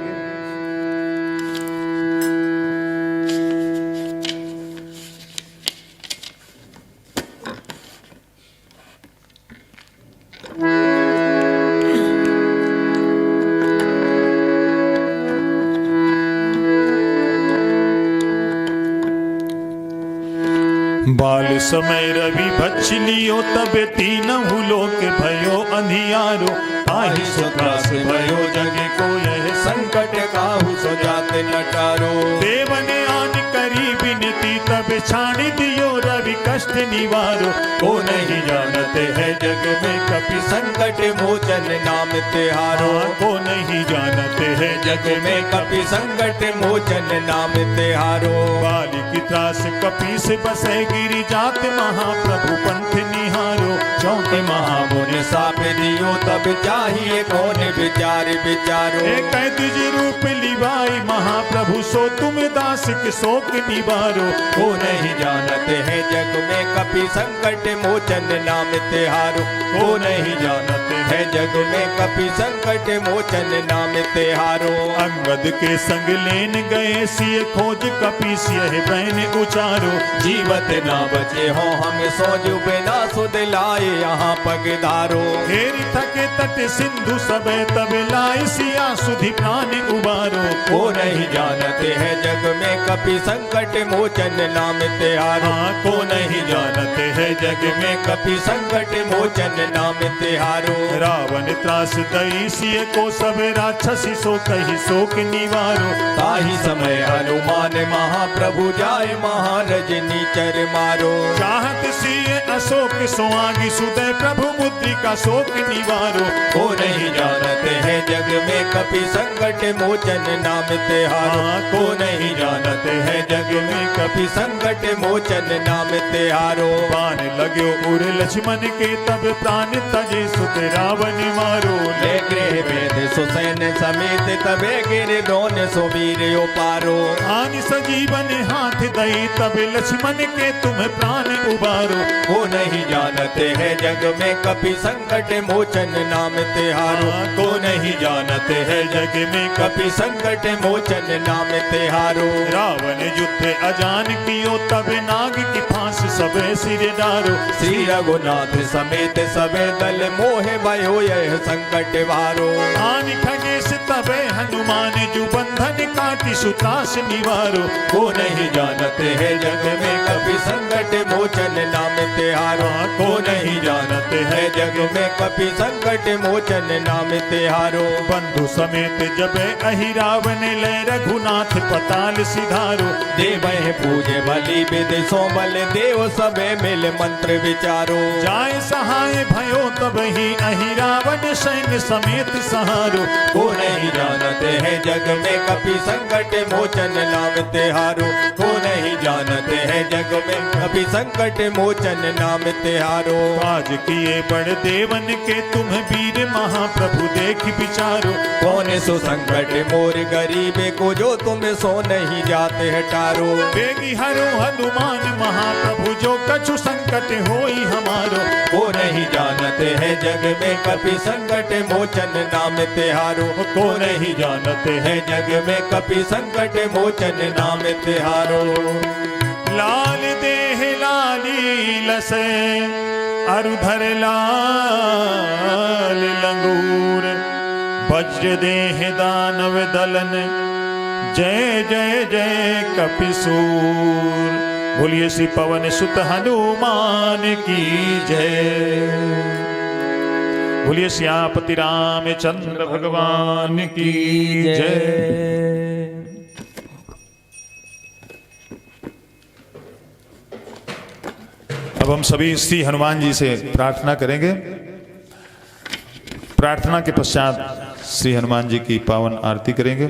बाल समय रवि भक्ष लियो तब तीनहु लोक भयो अंधियारो। ताहि सो त्रास भयो जग को यह संकट काहू सो जाते नटारो। देवन आन करी विनती तब छाणी दियो रवि कष्ट निवारो। को नहीं जानते है जग में कपि संकट मोचन नाम तिहारो। को नहीं जानते है जग में कपि संकट मोचन नाम तिहारो। बाल की त्रास कपि से बसे गिरी जात महाप्रभु पंथ निहारो। चौंके महामुनि साप दियो तब चाहिए कौन विचार विचारो। कैद रूप लिवाई महाप्रभु सो तुम दास के शोक निवारो। को नहीं जानते है जग में कपि संकट मोचन नाम तिहारो। को नहीं जानते है जग में कपि संकट मोचन नाम तिहारो। अंगद के संग लेन गए सिय खोज कपि सिय बहन उचारो। जीवत ना बचे हो हम सोज बिना सुध लाए यहाँ पगधारो। हेरी थके तट सिंधु सबे तब लाए सिया सुधि प्राण उबारो। को नहीं जानते है जग में कपि संकट मोचन नाम तिहारो। को नहीं जानते है जग में कपि संकट मोचन नाम तिहारो। रावण त्रास दई सिय को सब राक्षसी सो कही शोक निवारो। ताहि समय हनुमान महाप्रभु जाय महारजनी चर मारो। चाहत सिय अशोक सोआगी सुदय प्रभु मुद्रिका शोक निवारो। को नहीं जानते है जग में कपि संकट मोचन नाम तिहारो। को नहीं जानते है जग में कपि संकट मोचन नाम तिहारो। बाण लाग्यो उर लक्ष्मण के तब प्राण तजे सुत रावण मारो। ले गृह वेद सुसैन समेत तबे गिर दोन सुबीर पारो। आन सजीवन हाथ दई तब लक्ष्मण के तुम प्राण उबारो। को नहीं जानते है जग में कपि संकट मोचन नाम तिहारो। को नहीं जानते है जग में कपि संकट मोचन नाम तिहारो। रावण युद्ध अजान कियो तब नाग की फांस सबे सिर डारो। श्री रघुनाथ समेत सबे दल मोहे भयो यह संकट वारो। आन खगेश तबे हनुमान जु बंधन काटी सुतास निवारो। को नहीं जानते है जग में कपि संकट मोचन नाम तिहारो। को नहीं जानते है जग में कपि संकट मोचन नाम तिहारो। बंधु समेत जबे अहि रावण ले रघुनाथ पताल सिधारो। देवहि पूजे बलि विधि सो बल देव सबे मिल मंत्र विचारो। जाय सहाय भयो तब ही अहि रावण सैन्य समेत सहारो। को नहीं जानते है जग में कपि संकट मोचन नाम तिहारो। को नहीं जानते है जग में कपि संकट मोचन नाम तिहारो। आज किए बड़ देवन के तुम वीर महाप्रभु देख विचारो। कौन सो संकट मोर गरीबे को जो तुम सो नहीं जाते हटारो। बेगी हरो हनुमान महाप्रभु जो कछु संकट होई हमारो। को नहीं जानते है जग में कपि संकट मोचन नाम तिहारो। को नहीं जानते है जग में कपि संकट मोचन नाम तिहारो। लाल देह लाली लसे अरुधर लाल लंगूर। वज्र देह दानव दलन जय जय जय कपिसूर। बोलिए श्री पवन सुत हनुमान की जय। बोलिए श्यामपति रामचंद्र भगवान की जय। अब हम सभी श्री हनुमान जी से प्रार्थना करेंगे। प्रार्थना के पश्चात श्री हनुमान जी की पावन आरती करेंगे।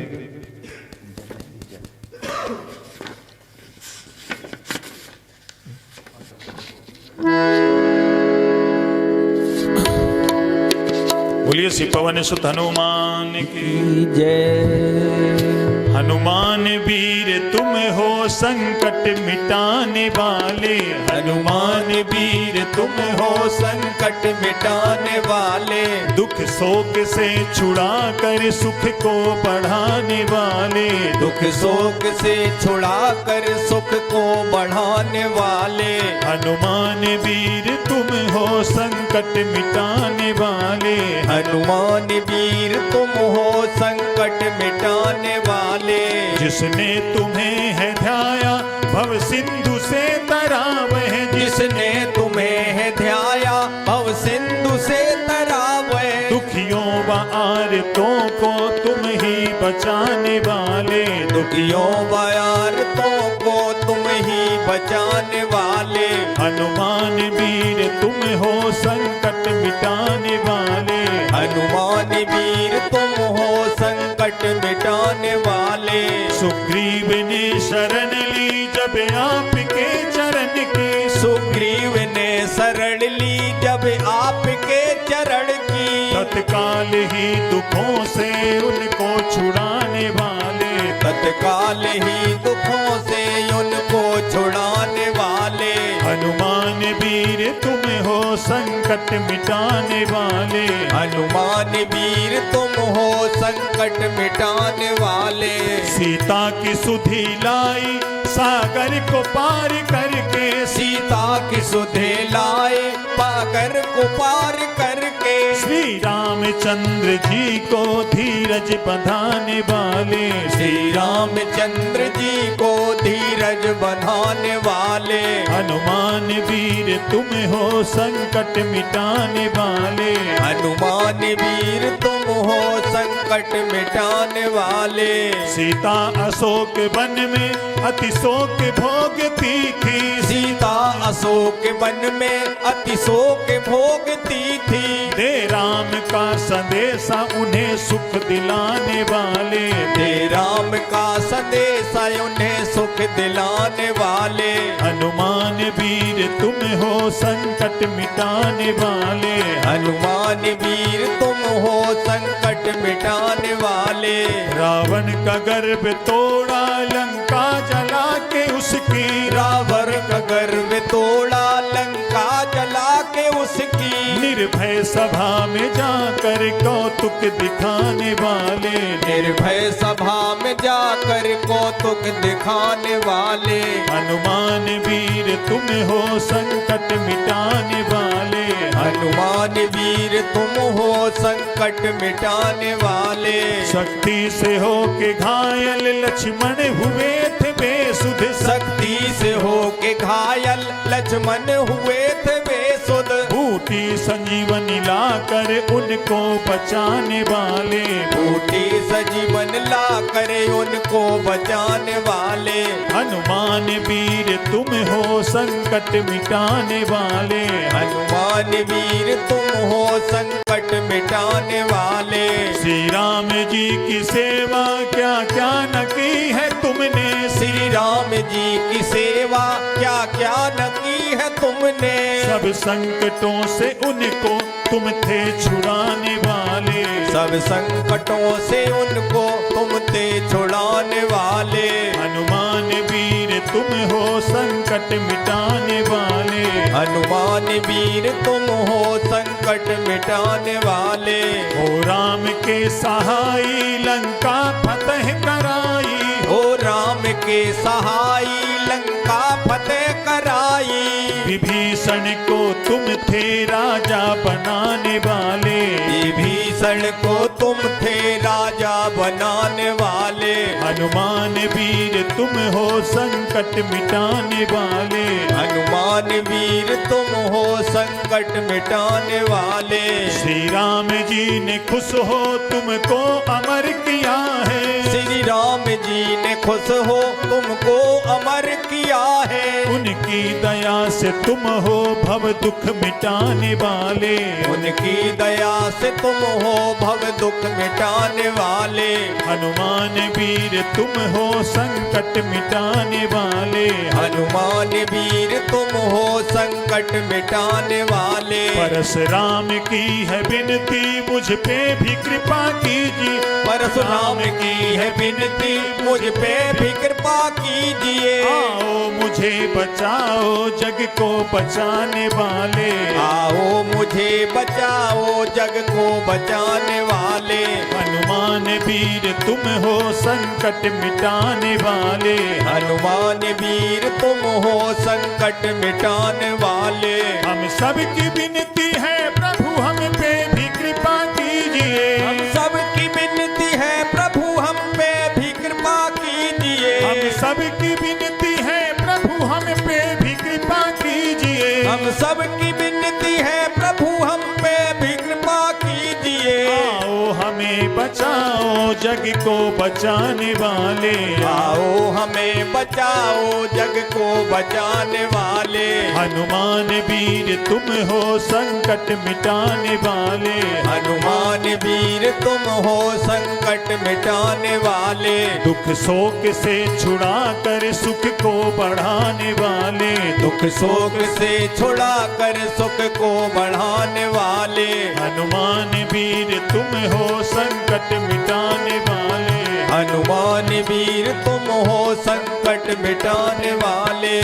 बोलिए श्री पवन सुत हनुमान की जय। हनुमान वीर तुम हो संकट मिटाने वाले। हनुमान वीर तुम हो संकट मिटाने वाले। दुख शोक से छुड़ा कर सुख को बढ़ाने वाले। दुख शोक से छुड़ा कर सुख को बढ़ाने वाले। हनुमान वीर तुम हो संकट मिटाने वाले। हनुमान वीर तुम हो संकट मिटाने वाले। जिसने तुम्हें है ध्याया भव सिंधु से तरा वह। जिसने तुम्हें है ध्याया भव सिंधु से तरा वह। दुखियों व आर्तों को तुम ही बचाने वाले। दुखियों बयारतों को तुम ही बचाने वाले। हनुमान वीर तुम हो संकट मिटाने वाले। हनुमान वीर तुम हो संकट मिटाने वाले। सुग्रीव ने शरण ली जब आपके चरण की। सुग्रीव ने शरण ली जब आपके चरण की। तत्काल ही दुखों से उनको छुड़ाने वाले। तत्काल ही दुखों से उनको छुड़ाने वाले। हनुमान वीर तुम हो संकट मिटाने वाले। हनुमान वीर तुम हो संकट मिटाने वाले। सीता की सुधि लाई सागर को पार करके। सीता की सुधे लाए पाकर को पार करके। श्री रामचंद्र जी को धीरज बंधाने वाले। श्री रामचंद्र जी को धीरज बंधाने वाले। हनुमान वीर तुम हो संकट मिटाने वाले। हनुमान वीर तुम हो संकट मिटाने वाले। सीता अशोक वन में अति शोक भोगती थी। सीता अशोक वन में अति शोक भोगती थी। दे राम का संदेशा उन्हें सुख दिलाने वाले। दे राम का संदेशा उन्हें सुख दिलाने वाले। हनुमान वीर तुम हो संकट मिटाने वाले। हनुमान वीर तुम हो संकट मिटाने वाले। रावण का गर्भ तोड़ा लंका जला के उसकी। रावण का गर्व तोड़ा लंका जला के उसकी। निर्भय सभा में जाकर कौतुक दिखाने वाले। निर्भय सभा में जाकर कौतुक दिखाने वाले। हनुमान वीर तुम हो संकट मिटाने वाले। हनुमान वीर तुम हो संकट मिटाने वाले। शक्ति से हो के घायल लक्ष्मण हुए थे बेसुध। शक्ति से हो के घायल लक्ष्मण हुए थे बेसुध। बूटी संजीवनी लाकर उनको बचाने वाले। बूटी सजीवन ला करे उनको बचाने वाले। हनुमान वीर तुम हो संकट मिटाने वाले। हनुमान वीर तुम हो संकट मिटाने वाले। श्री राम जी की सेवा क्या क्या न की है तुमने। श्री राम जी की सेवा क्या क्या न की है तुमने। सब संकटों से उनको तुम थे छुड़ाने वाले। सब संकटों से उनको तुम थे छुड़ाने वाले। हनुमान वीर तुम हो संकट मिटाने वाले। हनुमान वीर तुम हो संकट मिटाने वाले। हो राम के सहाई लंका फतह कराई। हो राम के सहाई लंका फतेह कराई। विभीषण को तुम थे राजा बनाने वाले। विभीषण को तुम थे राजा बनाने वाले। हनुमान वीर तुम हो संकट मिटाने वाले। हनुमान वीर तुम हो संकट मिटाने वाले। श्री राम जी ने खुश हो तुमको अमर किया है। श्री राम जी ने खुश हो तुमको अमर किया है। उनकी दया से तुम हो भव दुख मिटाने वाले, उनकी दया से तुम हो भव दुख मिटाने वाले। हनुमान वीर तुम हो संकट मिटाने वाले, हनुमान वीर तुम हो संकट मिटाने वाले। परशुराम की है विनती मुझ पे भी कृपा कीजिए, परशुराम की है विनती मुझ पे भी कृपा कीजिए। आओ मुझे बचाओ जग को बचाने वाले, आओ मुझे बचाओ जग को बचाने वाले। हनुमान वीर तुम हो संकट मिटाने वाले, हनुमान वीर तुम हो संकट मिटाने वाले। हम सबकी विनती है प्रभु हम पे भी कृपा कीजिए, हम सबकी विनती है प्रभु हम पे भी कृपा कीजिए। हम सबकी विनती है प्रभु हम पे भी कृपा कीजिए, हम सबकी विनती है प्रभु हम पे भी कृपा कीजिए। आओ हमें बचाओ जग को बचाने वाले, आओ हमें बचाओ जग को बचाने वाले। हनुमान वीर तुम हो संकट मिटाने वाले, हनुमान वीर तुम हो संकट मिटाने वाले। दुख शोक से छुड़ा कर सुख को बढ़ाने वाले, दुख शोक से छुड़ा कर सुख को बढ़ाने वाले। हनुमान वीर तुम हो संकट मिटाने वाले, हनुमान वीर तुम हो संकट मिटाने वाले।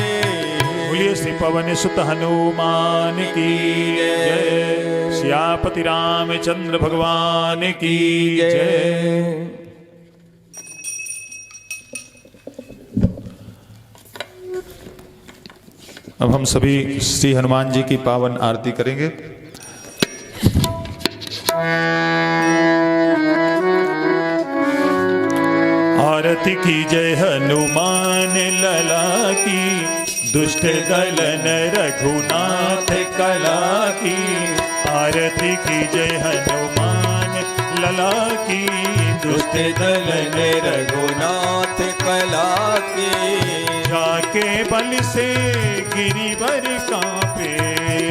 बोलिए श्री पवन सुत हनुमान की जय, सियापति रामचंद्र भगवान की जय। अब हम सभी श्री हनुमान जी की पावन आरती करेंगे। आरती की जय हनुमान लला की, दुष्ट दलन रघुनाथ कला की। आरती की जय हनुमान लला की, दुष्ट दलन रघुनाथ कला की। जाके बल से गिरिवर कांपे,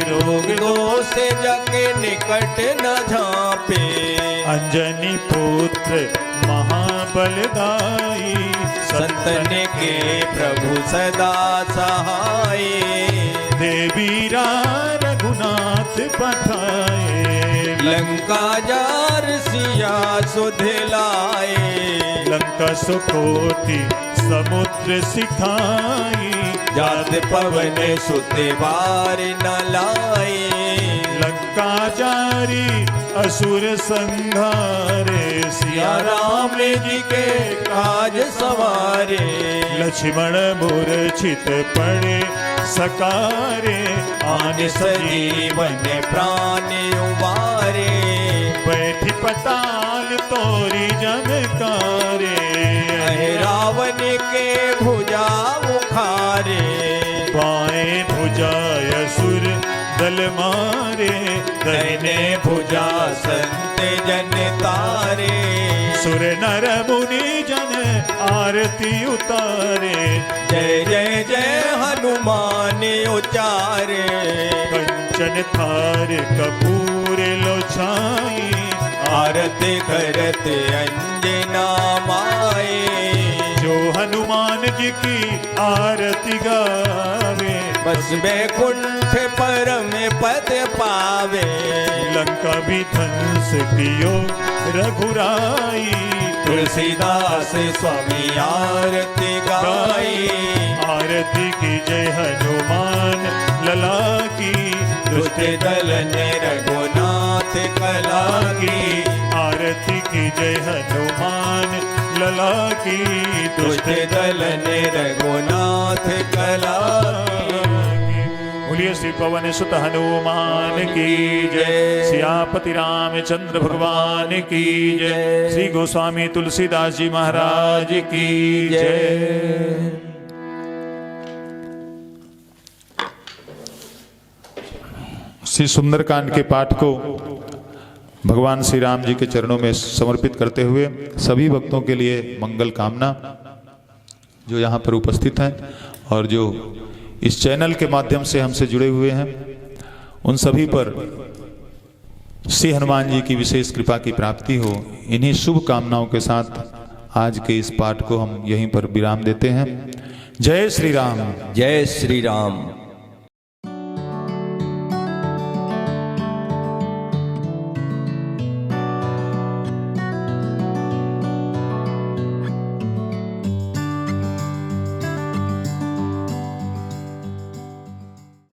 रोग दोष जग निकट न झांपे। अंजनी पुत्र महाबलदाई, संतन के प्रभु सदा सहाय। देवीरा रघुनाथ पठाए, लंका जार सिया सुध लाए। लंका सुकोटि समुद्र सिखाई, जात पवन सुत बार न लाए। लंका जारी असुर संहारे, सिया राम जी के काज सवारे। लक्ष्मण मूर्छित पड़े सकारे, आन सजीवन प्राण उबारे। बैठी पताल तोरी जनकारे, रावण के भुजा उखारे। बाएं भुजा असुर दल मारे, दाहिने भुजा संत जन तारे। सुर नर मुनि जन आरती उतारे। जय जय जय हनुमान उचारे। कंचन थार कपूर लो छाई, आरती करत अंजना माए। जो हनुमान जी की आरती गावे, बस बैकुंठ परम पद पावे। लंका भी ध्वंस कियो रघुराई, तुलसीदास स्वामी आरती गाई। आरती की जय हनुमान लला की, दुष्ट दलन रघुनाथ कला की। आरती की जय हनुमान लला की, दुष्ट दलन रघुनाथ कला की। बोलिए श्री पवन सुत हनुमान की जय, सियापति रामचंद्र भगवान की जय, श्री गोस्वामी तुलसीदास जी महाराज की जय। श्री सुंदरकांड के पाठ को भगवान श्री राम जी के चरणों में समर्पित करते हुए सभी भक्तों के लिए मंगल कामना जो यहाँ पर उपस्थित हैं और जो इस चैनल के माध्यम से हमसे जुड़े हुए हैं, उन सभी पर श्री हनुमान जी की विशेष कृपा की प्राप्ति हो। इन्हीं शुभ कामनाओं के साथ आज के इस पाठ को हम यहीं पर विराम देते हैं। जय श्री राम। जय श्री राम।